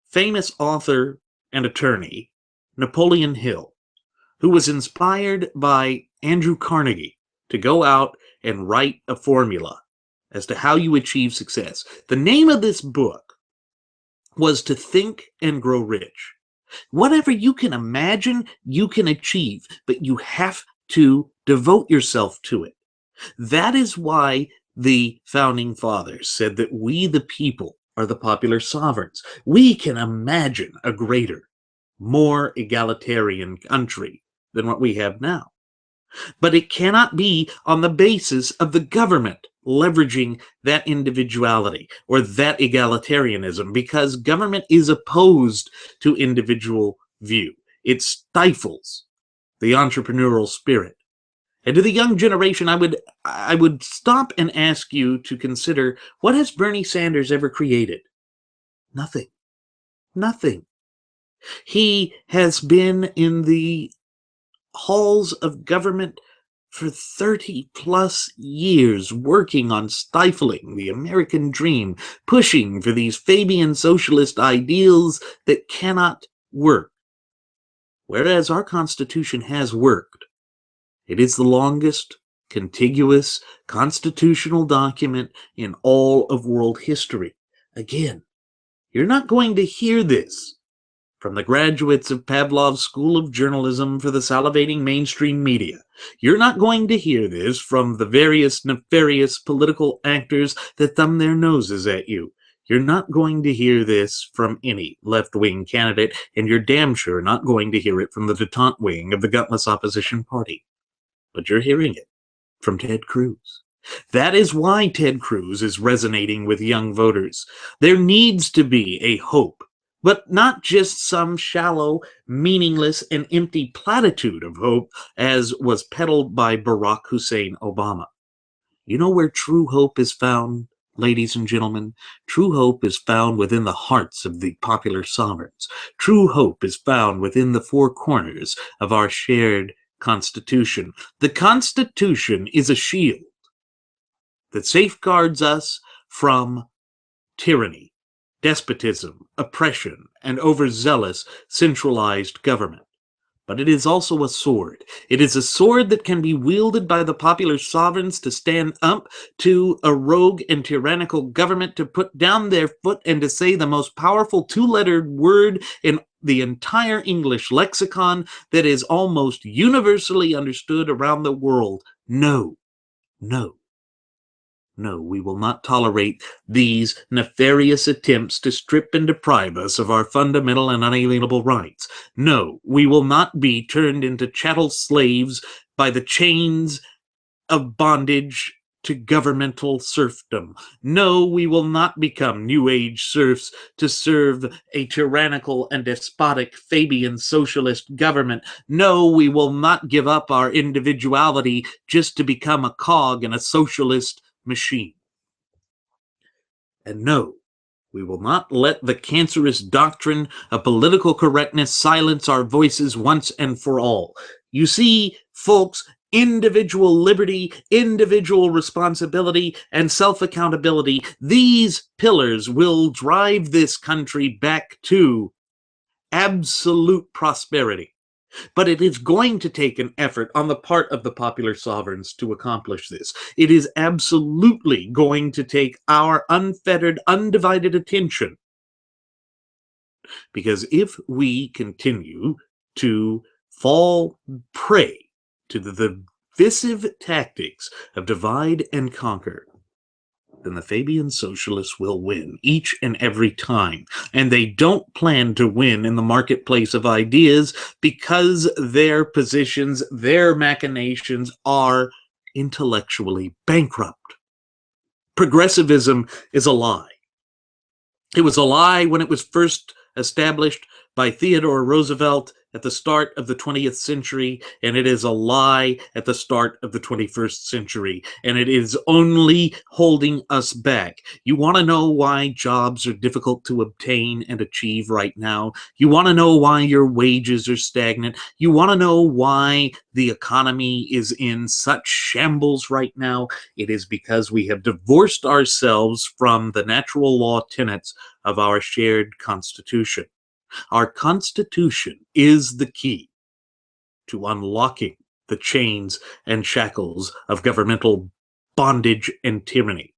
Speaker 1: famous author and attorney Napoleon Hill, who was inspired by Andrew Carnegie to go out and write a formula as to how you achieve success. The name of this book was To Think and Grow Rich. Whatever you can imagine, you can achieve, but you have to devote yourself to it. That is why the founding fathers said that we, the people, are the popular sovereigns. We can imagine a greater, more egalitarian country than what we have now. But it cannot be on the basis of the government leveraging that individuality or that egalitarianism, because government is opposed to individual view. It stifles the entrepreneurial spirit. And to the young generation, I would stop and ask you to consider, what has Bernie Sanders ever created? Nothing. Nothing. He has been in the halls of government for 30 plus years, working on stifling the American dream, pushing for these Fabian socialist ideals that cannot work. Whereas our Constitution has worked. It is the longest contiguous constitutional document in all of world history. Again, you're not going to hear this from the graduates of Pavlov's School of Journalism for the salivating mainstream media. You're not going to hear this from the various nefarious political actors that thumb their noses at you. You're not going to hear this from any left-wing candidate, and you're damn sure not going to hear it from the detente wing of the gutless opposition party. But you're hearing it from Ted Cruz. That is why Ted Cruz is resonating with young voters. There needs to be a hope, but not just some shallow, meaningless, and empty platitude of hope as was peddled by Barack Hussein Obama. You know where true hope is found, ladies and gentlemen? True hope is found within the hearts of the popular sovereigns. True hope is found within the four corners of our shared Constitution. The Constitution is a shield that safeguards us from tyranny, despotism, oppression, and overzealous centralized government. But it is also a sword. It is a sword that can be wielded by the popular sovereigns to stand up to a rogue and tyrannical government, to put down their foot and to say the most powerful two-lettered word in the entire English lexicon that is almost universally understood around the world. No, no. No, we will not tolerate these nefarious attempts to strip and deprive us of our fundamental and unalienable rights. No, we will not be turned into chattel slaves by the chains of bondage to governmental serfdom. No, we will not become New Age serfs to serve a tyrannical and despotic Fabian socialist government. No, we will not give up our individuality just to become a cog in a socialist machine. And no, we will not let the cancerous doctrine of political correctness silence our voices once and for all. You see, folks, individual liberty, individual responsibility, and self-accountability, these pillars will drive this country back to absolute prosperity. But it is going to take an effort on the part of the popular sovereigns to accomplish this. It is absolutely going to take our unfettered, undivided attention. Because if we continue to fall prey to the divisive tactics of divide and conquer, then the Fabian socialists will win each and every time. And they don't plan to win in the marketplace of ideas because their positions, their machinations are intellectually bankrupt. Progressivism is a lie. It was a lie when it was first established by Theodore Roosevelt at the start of the 20th century, and it is a lie at the start of the 21st century, and it is only holding us back. You want to know why jobs are difficult to obtain and achieve right now? You want to know why your wages are stagnant? You want to know why the economy is in such shambles right now? It is because we have divorced ourselves from the natural law tenets of our shared Constitution. Our Constitution is the key to unlocking the chains and shackles of governmental bondage and tyranny.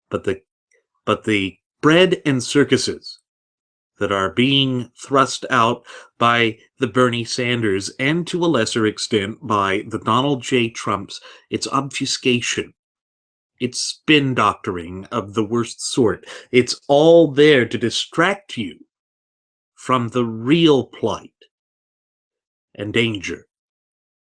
Speaker 1: But the bread and circuses that are being thrust out by the Bernie Sanders, and to a lesser extent by the Donald J. Trumps, it's obfuscation. It's spin doctoring of the worst sort. It's all there to distract you from the real plight and danger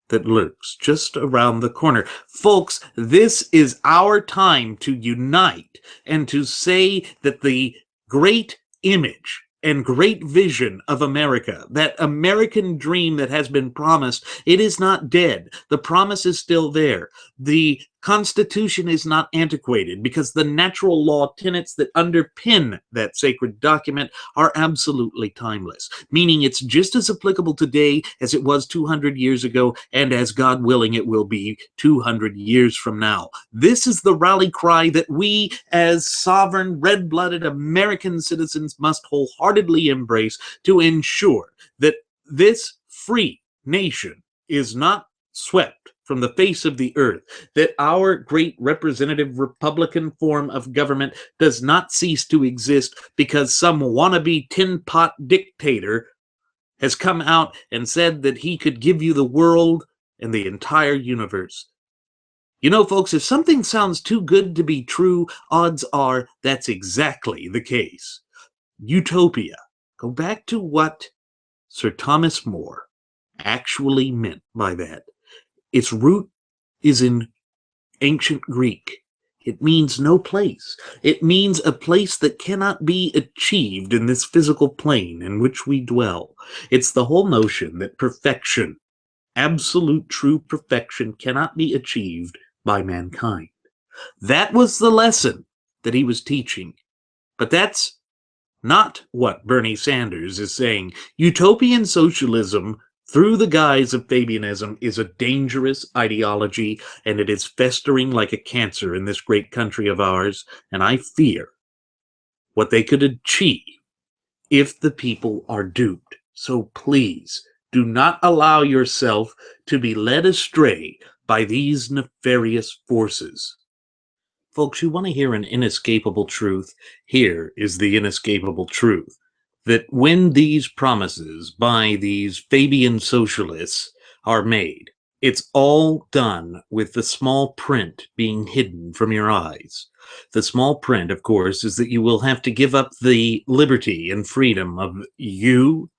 Speaker 1: that lurks just around the corner. Folks, this is our time to unite and to say that the great image and great vision of America, that American dream that has been promised, it is not dead. The promise is still there. The Constitution is not antiquated because the natural law tenets that underpin that sacred document are absolutely timeless, meaning it's just as applicable today as it was 200 years ago, and as God willing, it will be 200 years from now. This is the rally cry that we, as sovereign, red-blooded American citizens, must wholeheartedly embrace to ensure that this free nation is not swept from the face of the earth, that our great representative Republican form of government does not cease to exist because some wannabe tin pot dictator has come out and said that he could give you the world and the entire universe. You know, folks, if something sounds too good to be true, odds are that's exactly the case. Utopia. Go back to what Sir Thomas More actually meant by that. Its root is in ancient Greek. It means no place. It means a place that cannot be achieved in this physical plane in which we dwell. It's the whole notion that perfection, absolute true perfection, cannot be achieved by mankind. That was the lesson that he was teaching. But that's not what Bernie Sanders is saying. Utopian socialism through the guise of Fabianism is a dangerous ideology, and it is festering like a cancer in this great country of ours, and I fear what they could achieve if the people are duped. So please, do not allow yourself to be led astray by these nefarious forces. Folks, you want to hear an inescapable truth? Here is the inescapable truth. That when these promises by these Fabian socialists are made, it's all done with the small print being hidden from your eyes. The small print, of course, is that you will have to give up the liberty and freedom of you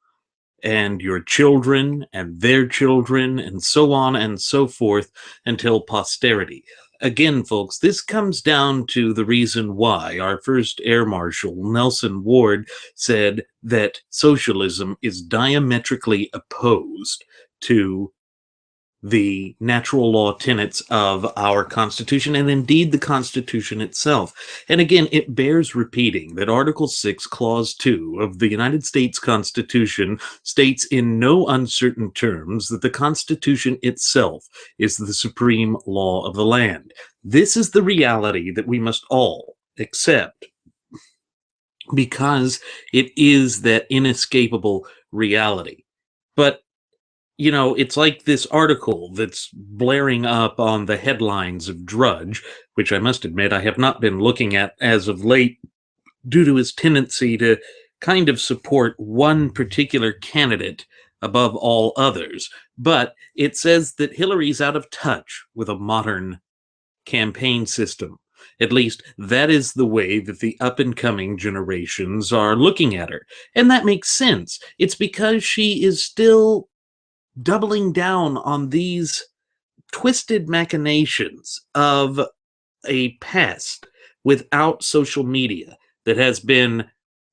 Speaker 1: and your children and their children and so on and so forth until posterity. Again, folks, this comes down to the reason why our first Air Marshal, Nelson Ward, said that socialism is diametrically opposed to the natural law tenets of our Constitution, and indeed the Constitution itself. And again, it bears repeating that Article 6, Clause 2 of the United States Constitution states in no uncertain terms that the Constitution itself is the supreme law of the land. This is the reality that we must all accept, because it is that inescapable reality. But you know, it's like this article that's blaring up on the headlines of Drudge, which I must admit I have not been looking at as of late due to his tendency to kind of support one particular candidate above all others. But it says that Hillary's out of touch with a modern campaign system. At least that is the way that the up-and-coming generations are looking at her. And that makes sense. It's because she is still doubling down on these twisted machinations of a past without social media that has been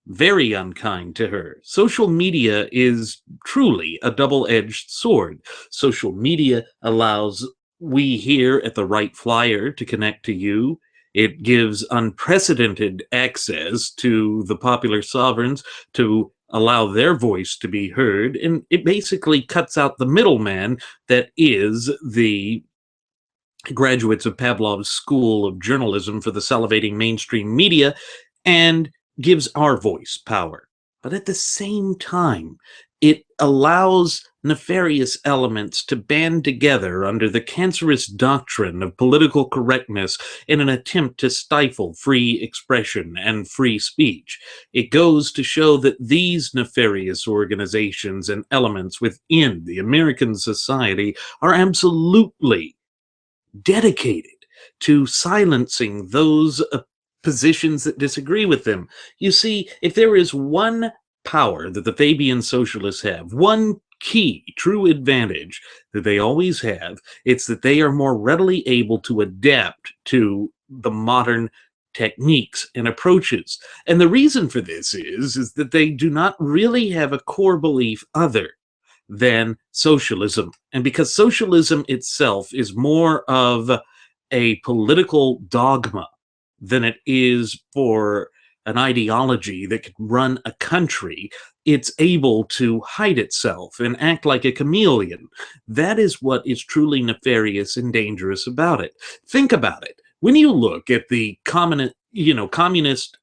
Speaker 1: very unkind to her. Social media is truly a double-edged sword. Social media allows we here at the Wright Flyer to connect to you. It gives unprecedented access to the popular sovereigns to allow their voice to be heard, and it basically cuts out the middleman that is the graduates of Pavlov's School of Journalism for the salivating mainstream media, and gives our voice power. But at the same time, it allows nefarious elements to band together under the cancerous doctrine of political correctness in an attempt to stifle free expression and free speech. It goes to show that these nefarious organizations and elements within the American society are absolutely dedicated to silencing those positions that disagree with them. You see, if there is one power that the Fabian socialists have, one key true advantage that they always have, it's that they are more readily able to adapt to the modern techniques and approaches. And the reason for this is that they do not really have a core belief other than socialism. And because socialism itself is more of a political dogma than it is for an ideology that could run a country, it's able to hide itself and act like a chameleon. That is what is truly nefarious and dangerous about it. Think about it. When you look at the Communist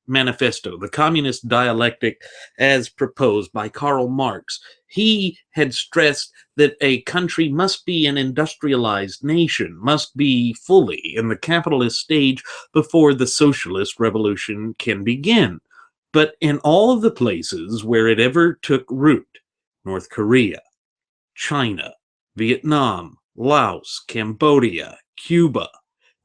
Speaker 1: Manifesto, the communist dialectic as proposed by Karl Marx, he had stressed that a country must be an industrialized nation, must be fully in the capitalist stage before the socialist revolution can begin. But in all of the places where it ever took root, North Korea, China, Vietnam, Laos, Cambodia, Cuba,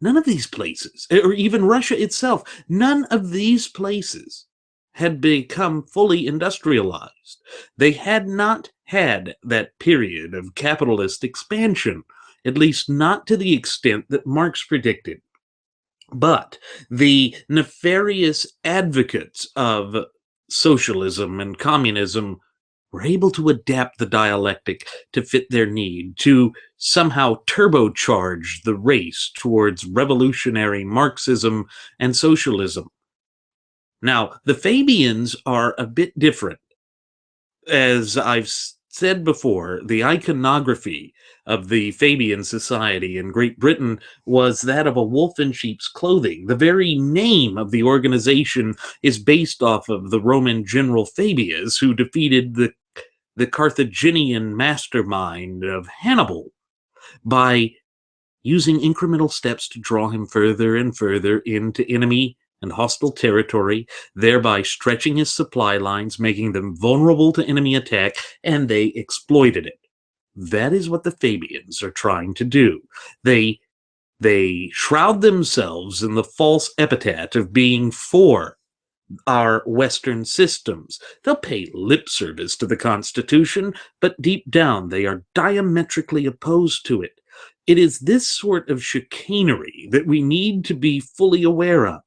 Speaker 1: none of these places, or even Russia itself, none of these places had become fully industrialized. They had not had that period of capitalist expansion, at least not to the extent that Marx predicted. But the nefarious advocates of socialism and communism were able to adapt the dialectic to fit their need, to somehow turbocharge the race towards revolutionary Marxism and socialism. Now, the Fabians are a bit different. As I've said before, the iconography of the Fabian Society in Great Britain was that of a wolf in sheep's clothing. The very name of the organization is based off of the Roman general Fabius, who defeated the Carthaginian mastermind of Hannibal by using incremental steps to draw him further and further into enemy and hostile territory, thereby stretching his supply lines, making them vulnerable to enemy attack, and they exploited it. That is what the Fabians are trying to do. They shroud themselves in the false epithet of being for our Western systems. They'll pay lip service to the Constitution, but deep down they are diametrically opposed to it. It is this sort of chicanery that we need to be fully aware of.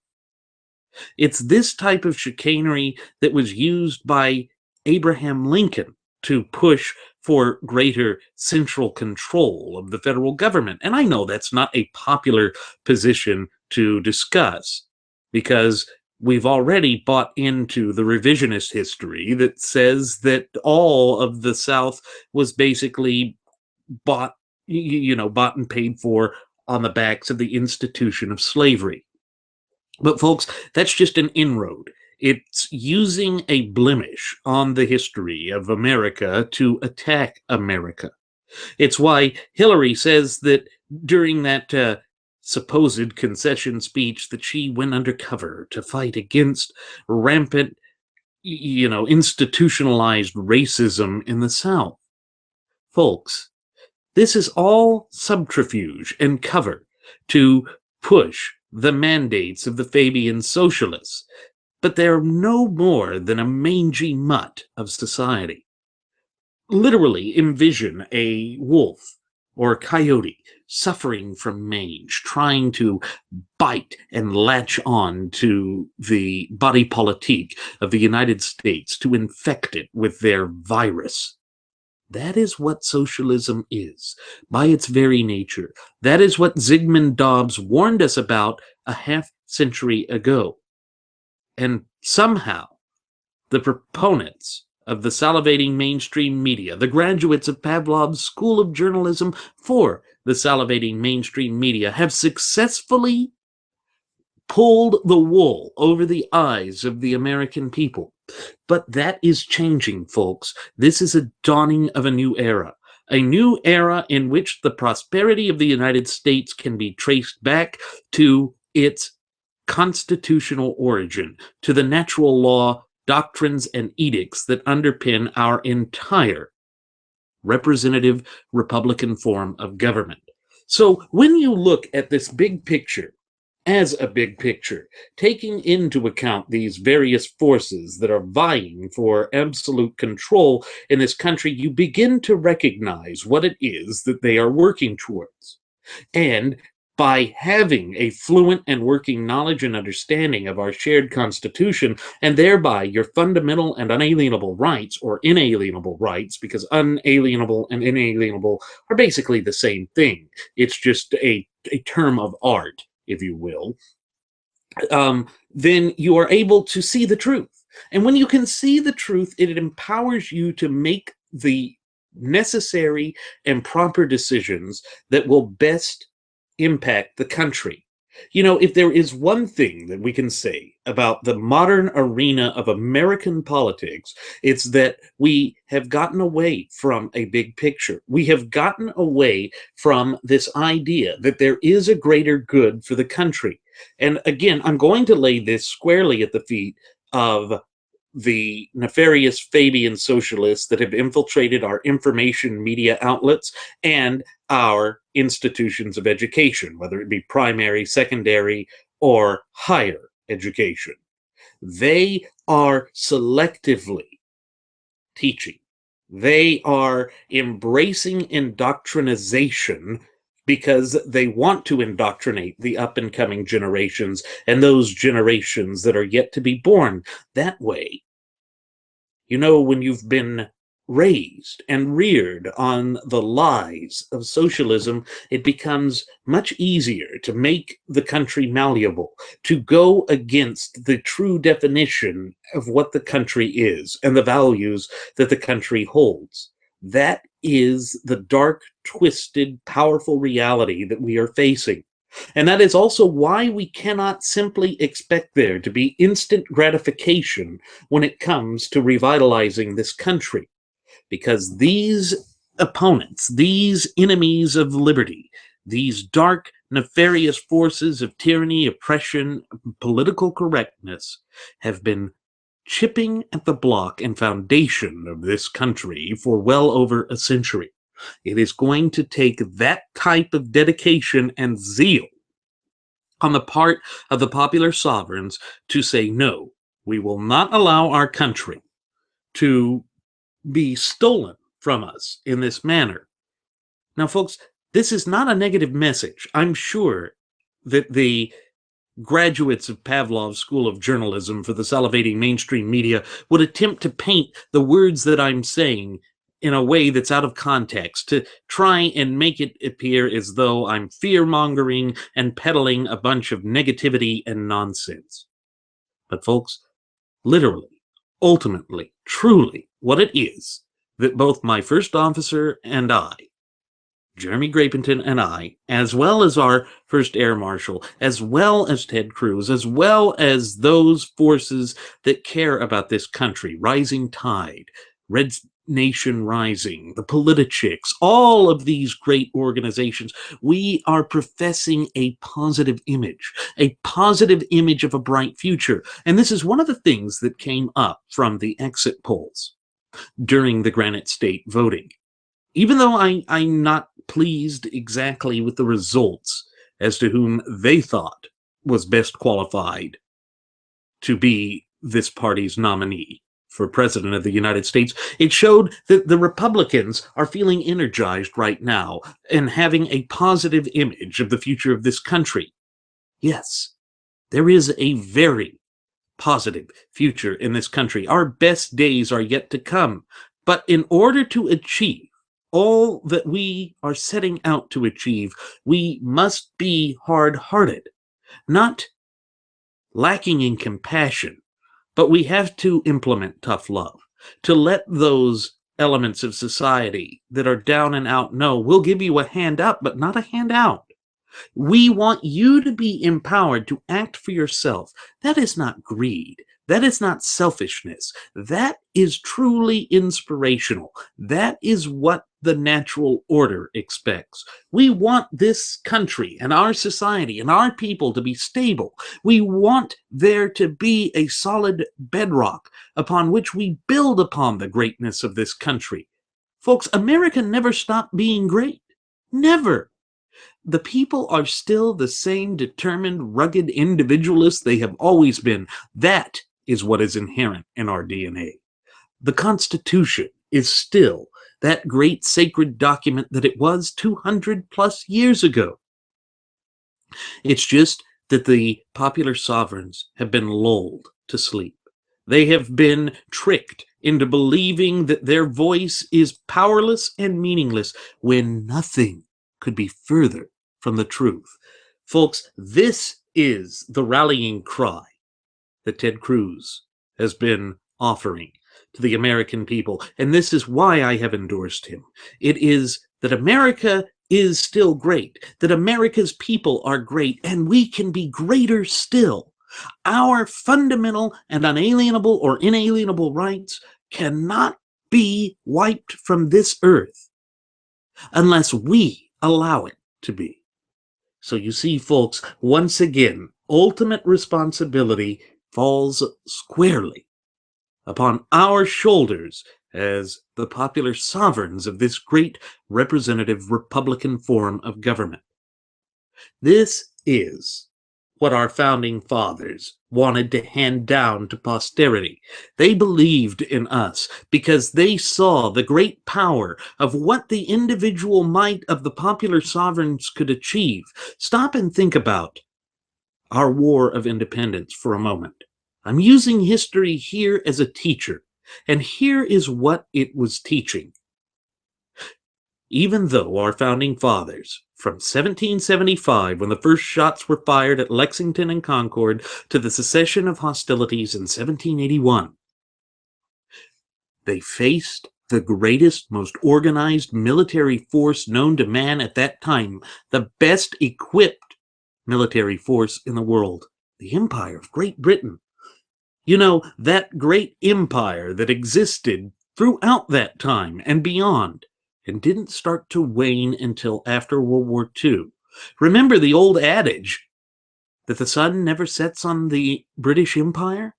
Speaker 1: It's this type of chicanery that was used by Abraham Lincoln to push for greater central control of the federal government. And I know that's not a popular position to discuss, because we've already bought into the revisionist history that says that all of the South was basically bought and paid for on the backs of the institution of slavery. But folks, that's just an inroad. It's using a blemish on the history of America to attack America. It's why Hillary says that during that supposed concession speech that she went undercover to fight against rampant, institutionalized racism in the South. Folks, this is all subterfuge and cover to push the mandates of the Fabian socialists, but they're no more than a mangy mutt of society. Literally envision a wolf or a coyote suffering from mange, trying to bite and latch on to the body politique of the United States to infect it with their virus. That is what socialism is, by its very nature. That is what Zygmunt Dobbs warned us about a half-century ago. And somehow, the proponents of the salivating mainstream media, the graduates of Pavlov's School of Journalism for the salivating mainstream media, have successfully pulled the wool over the eyes of the American people. But that is changing, folks. This is a dawning of a new era in which the prosperity of the United States can be traced back to its constitutional origin, to the natural law, doctrines, and edicts that underpin our entire representative Republican form of government. So when you look at this big picture as a big picture, taking into account these various forces that are vying for absolute control in this country, you begin to recognize what it is that they are working towards. And by having a fluent and working knowledge and understanding of our shared Constitution, and thereby your fundamental and unalienable rights, or inalienable rights, because unalienable and inalienable are basically the same thing. It's just a term of art, if you will. Then you are able to see the truth. And when you can see the truth, it empowers you to make the necessary and proper decisions that will best impact the country. You know, if there is one thing that we can say about the modern arena of American politics, it's that we have gotten away from a big picture. We have gotten away from this idea that there is a greater good for the country. And again, I'm going to lay this squarely at the feet of the nefarious Fabian socialists that have infiltrated our information media outlets and our institutions of education, whether it be primary, secondary, or higher education. They are selectively teaching. They are embracing indoctrinization because they want to indoctrinate the up and coming generations and those generations that are yet to be born. That way, you know, when you've been raised and reared on the lies of socialism, it becomes much easier to make the country malleable, to go against the true definition of what the country is and the values that the country holds. That is the dark, twisted, powerful reality that we are facing. And that is also why we cannot simply expect there to be instant gratification when it comes to revitalizing this country. Because these opponents, these enemies of liberty, these dark, nefarious forces of tyranny, oppression, political correctness have been chipping at the block and foundation of this country for well over a century. It is going to take that type of dedication and zeal on the part of the popular sovereigns to say, no, we will not allow our country to be stolen from us in this manner. Now, folks, this is not a negative message. I'm sure that the graduates of Pavlov's School of Journalism for the salivating mainstream media would attempt to paint the words that I'm saying in a way that's out of context, to try and make it appear as though I'm fear-mongering and peddling a bunch of negativity and nonsense. But folks, literally, ultimately, truly, what it is that both my first officer and I, Jeremy Grapington and I, as well as our first air marshal, as well as Ted Cruz, as well as those forces that care about this country, Rising Tide, Red Nation Rising, the Politichicks, all of these great organizations, we are professing a positive image of a bright future. And this is one of the things that came up from the exit polls during the Granite State voting. Even though I'm not pleased exactly with the results as to whom they thought was best qualified to be this party's nominee for President of the United States, it showed that the Republicans are feeling energized right now and having a positive image of the future of this country. Yes, there is a very positive future in this country. Our best days are yet to come. But in order to achieve all that we are setting out to achieve, we must be hard-hearted, not lacking in compassion, but we have to implement tough love, to let those elements of society that are down and out know, we'll give you a hand up, but not a hand out. We want you to be empowered to act for yourself. That is not greed. That is not selfishness. That is truly inspirational. That is what the natural order expects. We want this country and our society and our people to be stable. We want there to be a solid bedrock upon which we build upon the greatness of this country. Folks, America never stopped being great. Never. The people are still the same determined, rugged individualists they have always been. That is what is inherent in our DNA. The Constitution is still that great sacred document that it was 200 plus years ago. It's just that the popular sovereigns have been lulled to sleep. They have been tricked into believing that their voice is powerless and meaningless when nothing could be further from the truth. Folks, this is the rallying cry that Ted Cruz has been offering to the American people, and this is why I have endorsed him. It is that America is still great, that America's people are great, and we can be greater still. Our fundamental and unalienable or inalienable rights cannot be wiped from this earth unless we allow it to be. So you see, folks, once again, ultimate responsibility falls squarely upon our shoulders as the popular sovereigns of this great representative Republican form of government. This is what our founding fathers wanted to hand down to posterity. They believed in us because they saw the great power of what the individual might of the popular sovereigns could achieve. Stop and think about our War of Independence for a moment. I'm using history here as a teacher, and here is what it was teaching. Even though our founding fathers, from 1775, when the first shots were fired at Lexington and Concord, to the cessation of hostilities in 1781, they faced the greatest, most organized military force known to man at that time, the best equipped military force in the world, the Empire of Great Britain. You know, that great empire that existed throughout that time and beyond, and didn't start to wane until after World War II. Remember the old adage that the sun never sets on the British Empire?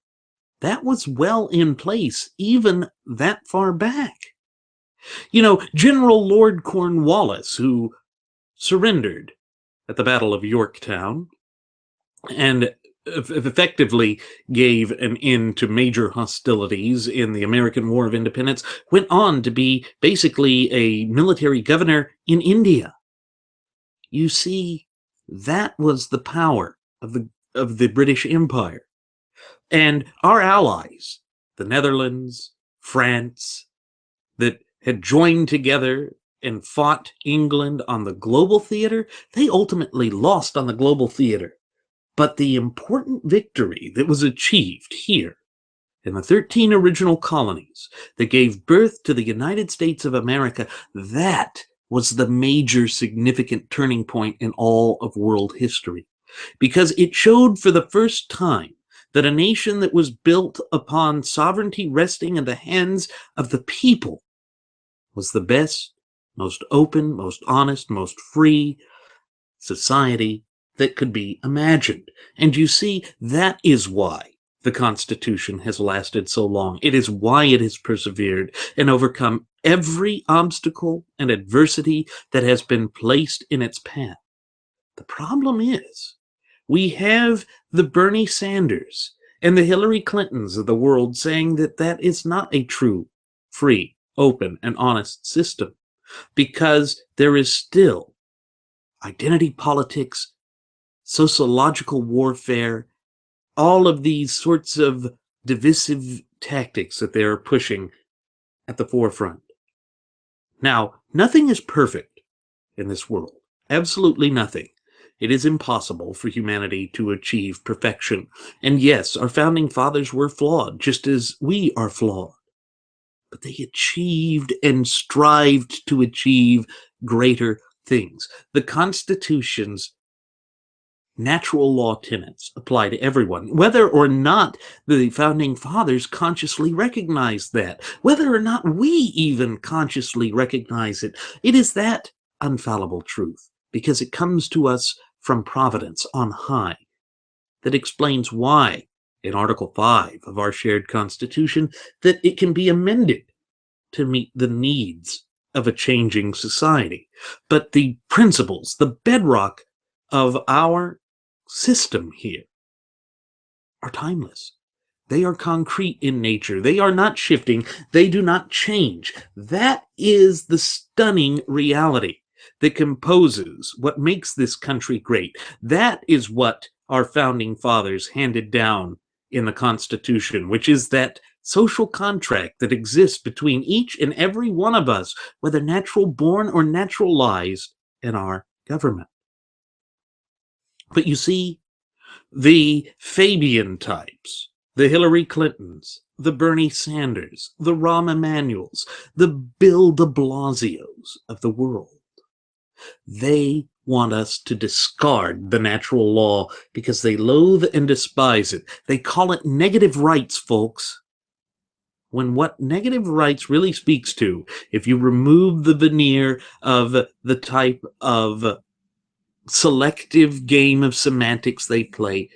Speaker 1: That was well in place even that far back. You know, General Lord Cornwallis, who surrendered at the Battle of Yorktown and effectively gave an end to major hostilities in the American War of Independence, went on to be basically a military governor in India. You see, that was the power of the British Empire. And our allies, the Netherlands, France, that had joined together and fought England on the global theater, they ultimately lost on the global theater. But the important victory that was achieved here in the 13 original colonies that gave birth to the United States of America, that was the major significant turning point in all of world history. Because it showed for the first time that a nation that was built upon sovereignty resting in the hands of the people was the best, most open, most honest, most free society that could be imagined. And you see, that is why the Constitution has lasted so long. It is why it has persevered and overcome every obstacle and adversity that has been placed in its path. The problem is, we have the Bernie Sanders and the Hillary Clintons of the world saying that that is not a true, free, open, and honest system, because there is still identity politics, sociological warfare, all of these sorts of divisive tactics that they are pushing at the forefront. Now, nothing is perfect in this world. Absolutely nothing. It is impossible for humanity to achieve perfection. And yes, our founding fathers were flawed, just as we are flawed. But they achieved and strived to achieve greater things. The Constitution's natural law tenets apply to everyone, whether or not the founding fathers consciously recognized that, whether or not we even consciously recognize it. It is that infallible truth, because it comes to us from providence on high, that explains why, in Article 5 of our shared Constitution, that it can be amended to meet the needs of a changing society. But the principles, the bedrock of our system here are timeless. They are concrete in nature. They are not shifting. They do not change. That is the stunning reality that composes what makes this country great. That is what our founding fathers handed down in the Constitution, which is that social contract that exists between each and every one of us, whether natural born or naturalized, in our government. But you see, the Fabian types, the Hillary Clintons, the Bernie Sanders, the Rahm Emanuels, the Bill de Blasios of the world, they want us to discard the natural law because they loathe and despise it. They call it negative rights, folks. When what negative rights really speaks to, if you remove the veneer of the type of selective game of semantics they play,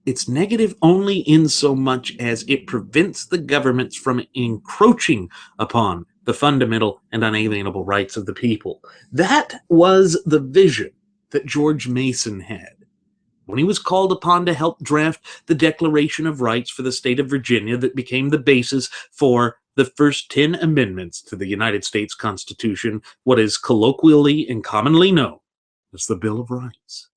Speaker 1: it's negative only in so much as it prevents the governments from encroaching upon the fundamental and unalienable rights of the people. That was the vision that George Mason had when he was called upon to help draft the Declaration of Rights for the state of Virginia that became the basis for the first 10 amendments to the United States Constitution, what is colloquially and commonly known as the Bill of Rights.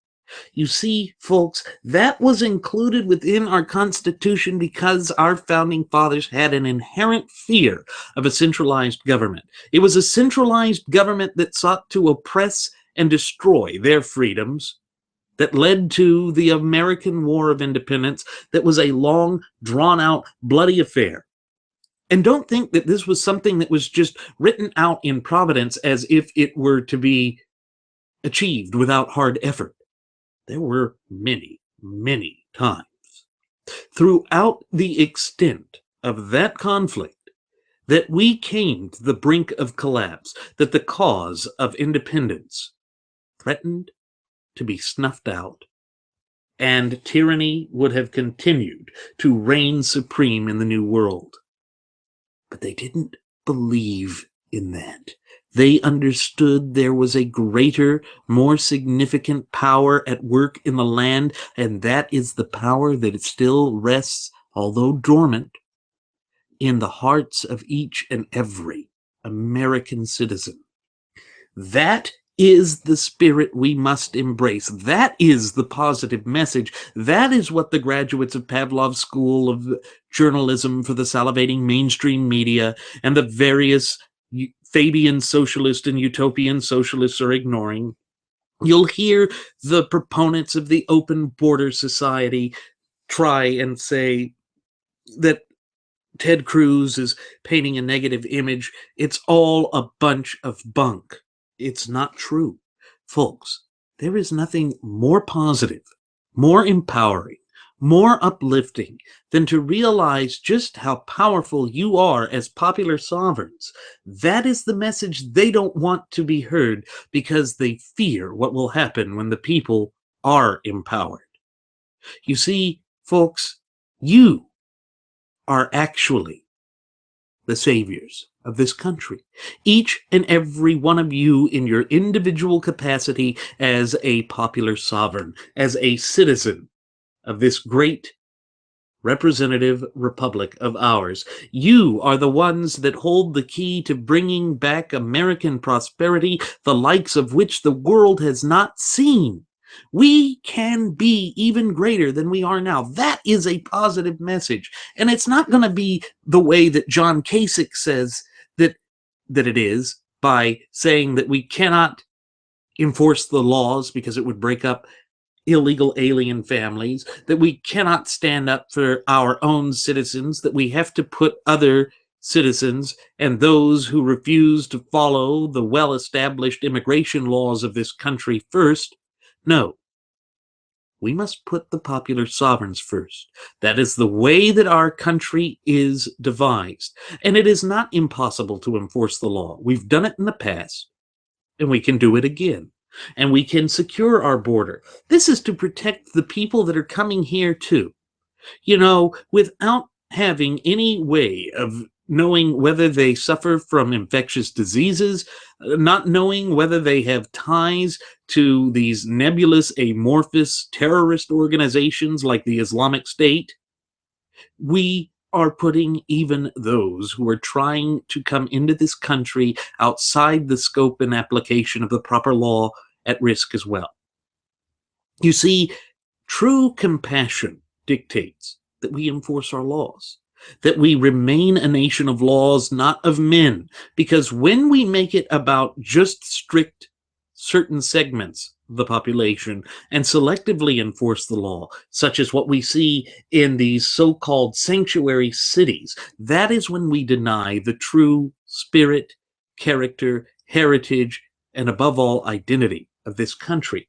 Speaker 1: You see, folks, that was included within our Constitution because our founding fathers had an inherent fear of a centralized government. It was a centralized government that sought to oppress and destroy their freedoms, that led to the American War of Independence, that was a long, drawn-out, bloody affair. And don't think that this was something that was just written out in Providence as if it were to be achieved without hard effort. There were many, many times throughout the extent of that conflict that we came to the brink of collapse, that the cause of independence threatened to be snuffed out, and tyranny would have continued to reign supreme in the New World. But they didn't believe in that. They understood there was a greater, more significant power at work in the land, and that is the power that still rests, although dormant, in the hearts of each and every American citizen. That is the spirit we must embrace. That is the positive message. That is what the graduates of Pavlov's School of Journalism for the salivating mainstream media and the various Fabian socialists and utopian socialists are ignoring. You'll hear the proponents of the open border society try and say that Ted Cruz is painting a negative image. It's all a bunch of bunk. It's not true. Folks, there is nothing more positive, more empowering, more uplifting than to realize just how powerful you are as popular sovereigns. That is the message they don't want to be heard because they fear what will happen when the people are empowered. You see, folks, you are actually the saviors of this country. Each and every one of you in your individual capacity as a popular sovereign, as a citizen of this great representative republic of ours. You are the ones that hold the key to bringing back American prosperity, the likes of which the world has not seen. We can be even greater than we are now. That is a positive message. And it's not going to be the way that John Kasich says that it is, by saying that we cannot enforce the laws because it would break up illegal alien families, that we cannot stand up for our own citizens, that we have to put other citizens and those who refuse to follow the well-established immigration laws of this country first. No. We must put the popular sovereigns first. That is the way that our country is devised. And it is not impossible to enforce the law. We've done it in the past, and we can do it again. And we can secure our border. This is to protect the people that are coming here too. You know, without having any way of knowing whether they suffer from infectious diseases, not knowing whether they have ties to these nebulous, amorphous terrorist organizations like the Islamic State. We are putting even those who are trying to come into this country outside the scope and application of the proper law at risk as well. You see, true compassion dictates that we enforce our laws, that we remain a nation of laws, not of men, because when we make it about just strict certain segments of the population and selectively enforce the law, such as what we see in these so-called sanctuary cities, that is when we deny the true spirit, character, heritage, and above all, identity of this country.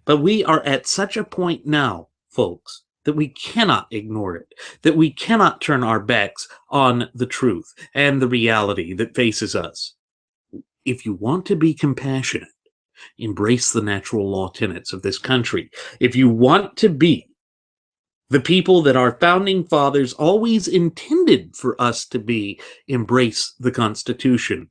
Speaker 1: But we are at such a point now, folks, that we cannot ignore it, that we cannot turn our backs on the truth and the reality that faces us. If you want to be compassionate, embrace the natural law tenets of this country. If you want to be the people that our founding fathers always intended for us to be, embrace the Constitution.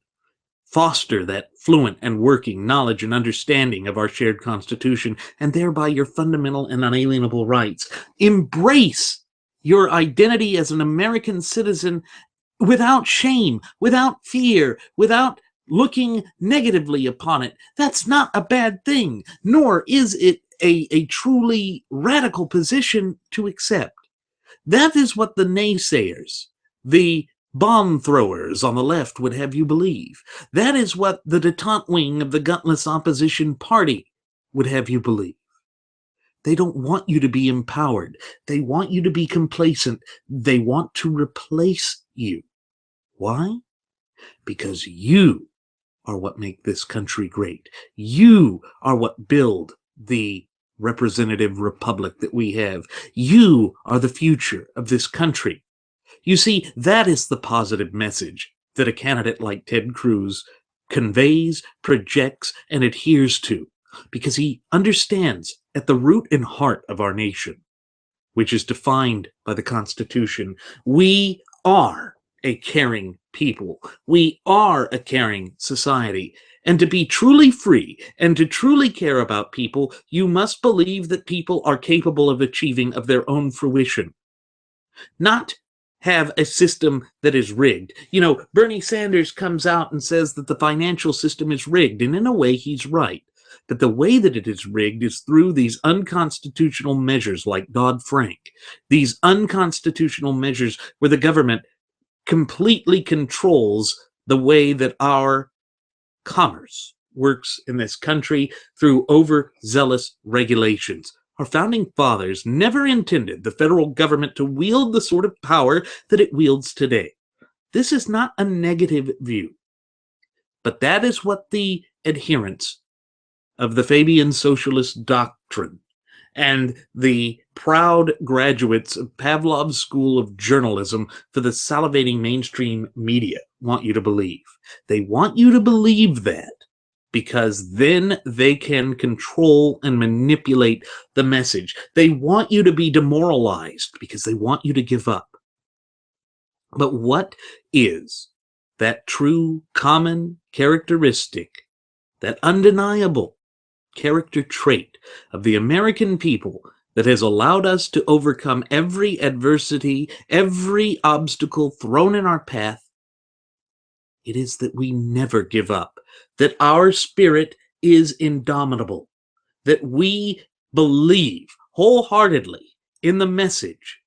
Speaker 1: Foster that fluent and working knowledge and understanding of our shared Constitution, and thereby your fundamental and unalienable rights. Embrace your identity as an American citizen without shame, without fear, without looking negatively upon it. That's not a bad thing, nor is it a truly radical position to accept. That is what the naysayers, the bomb throwers on the left would have you believe. That is what the detente wing of the gutless opposition party would have you believe. They don't want you to be empowered. They want you to be complacent. They want to replace you. Why? Because you are what make this country great. You are what build the representative republic that we have. You are the future of this country. You see, that is the positive message that a candidate like Ted Cruz conveys, projects, and adheres to, because he understands at the root and heart of our nation, which is defined by the Constitution, we are a caring people. We are a caring society. And to be truly free and to truly care about people, you must believe that people are capable of achieving of their own fruition. Not have a system that is rigged. You know, Bernie Sanders comes out and says that the financial system is rigged, and in a way he's right. But the way that it is rigged is through these unconstitutional measures like Dodd-Frank, these unconstitutional measures where the government completely controls the way that our commerce works in this country through overzealous regulations. Our founding fathers never intended the federal government to wield the sort of power that it wields today. This is not a negative view, but that is what the adherents of the Fabian Socialist doctrine and the proud graduates of Pavlov's School of Journalism for the salivating mainstream media want you to believe. They want you to believe that because then they can control and manipulate the message. They want you to be demoralized because they want you to give up. But what is that true common characteristic, that undeniable character trait of the American people that has allowed us to overcome every adversity, every obstacle thrown in our path? It is that we never give up, that our spirit is indomitable, that we believe wholeheartedly in the message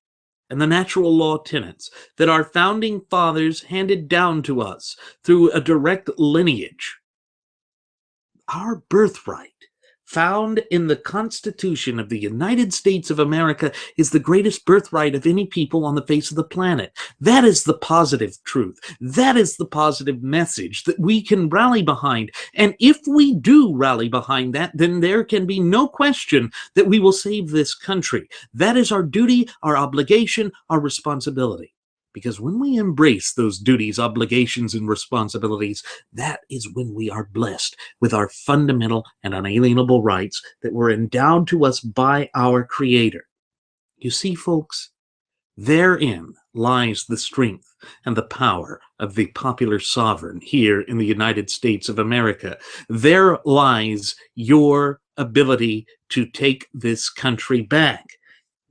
Speaker 1: and the natural law tenets that our founding fathers handed down to us through a direct lineage. Our birthright, found in the Constitution of the United States of America, is the greatest birthright of any people on the face of the planet. That is the positive truth. That is the positive message that we can rally behind. And if we do rally behind that, then there can be no question that we will save this country. That is our duty, our obligation, our responsibility. Because when we embrace those duties, obligations, and responsibilities, that is when we are blessed with our fundamental and unalienable rights that were endowed to us by our Creator. You see, folks, Therein lies the strength and the power of the popular sovereign here in the United States of America. There lies your ability to take this country back.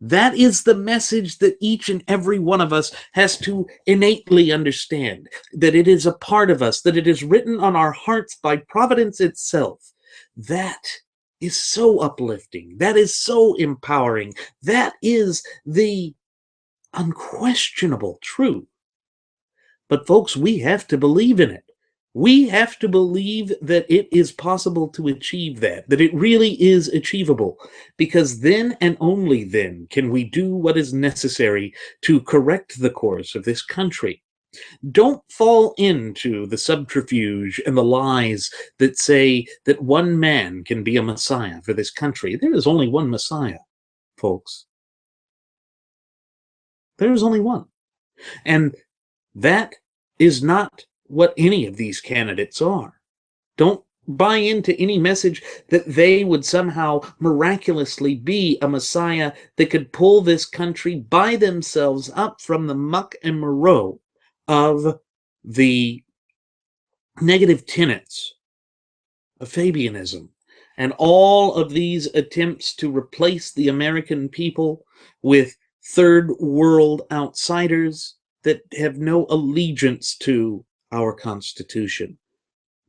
Speaker 1: That is the message that each and every one of us has to innately understand, that it is a part of us, that it is written on our hearts by Providence itself. That is so uplifting. That is so empowering. That is the unquestionable truth. But folks, we have to believe in it. We have to believe that it is possible to achieve that it really is achievable, because then and only then can we do what is necessary to correct the course of this country. Don't fall into the subterfuge and the lies that say that one man can be a Messiah for this country. There is only one Messiah, folks. There is only one. And that is not what any of these candidates are. Don't buy into any message that they would somehow miraculously be a Messiah that could pull this country by themselves up from the muck and moreau of the negative tenets of Fabianism and all of these attempts to replace the American people with third world outsiders that have no allegiance to our Constitution.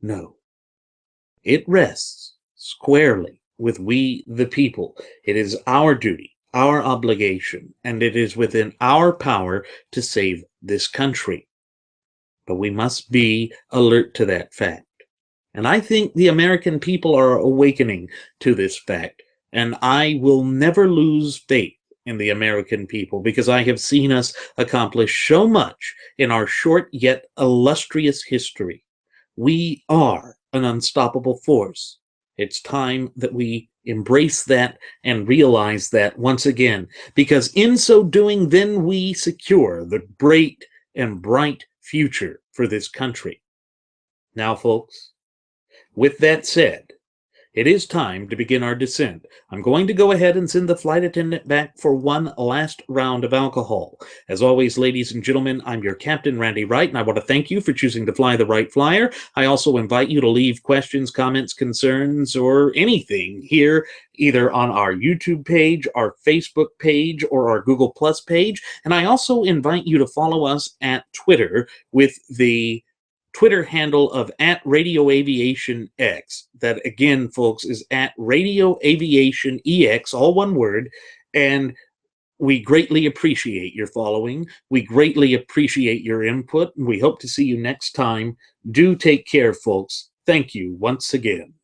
Speaker 1: No. It rests squarely with we the people. It is our duty, our obligation, and it is within our power to save this country. But we must be alert to that fact. And I think the American people are awakening to this fact, and I will never lose faith in the American people, because I have seen us accomplish so much in our short yet illustrious history. We are an unstoppable force. It's time that we embrace that and realize that once again, because in so doing, then we secure the great and bright future for this country. Now, folks, with that said, it is time to begin our descent. I'm going to go ahead and send the flight attendant back for one last round of alcohol. As always, ladies and gentlemen, I'm your Captain, Randy Wright, and I want to thank you for choosing to fly the Wright Flyer. I also invite you to leave questions, comments, concerns, or anything here, either on our YouTube page, our Facebook page, or our Google Plus page. And I also invite you to follow us at Twitter with the Twitter handle of @RadioAviationX. That, again, folks, is @RadioAviationEX, all one word. And we greatly appreciate your following. We greatly appreciate your input. And we hope to see you next time. Do take care, folks. Thank you once again.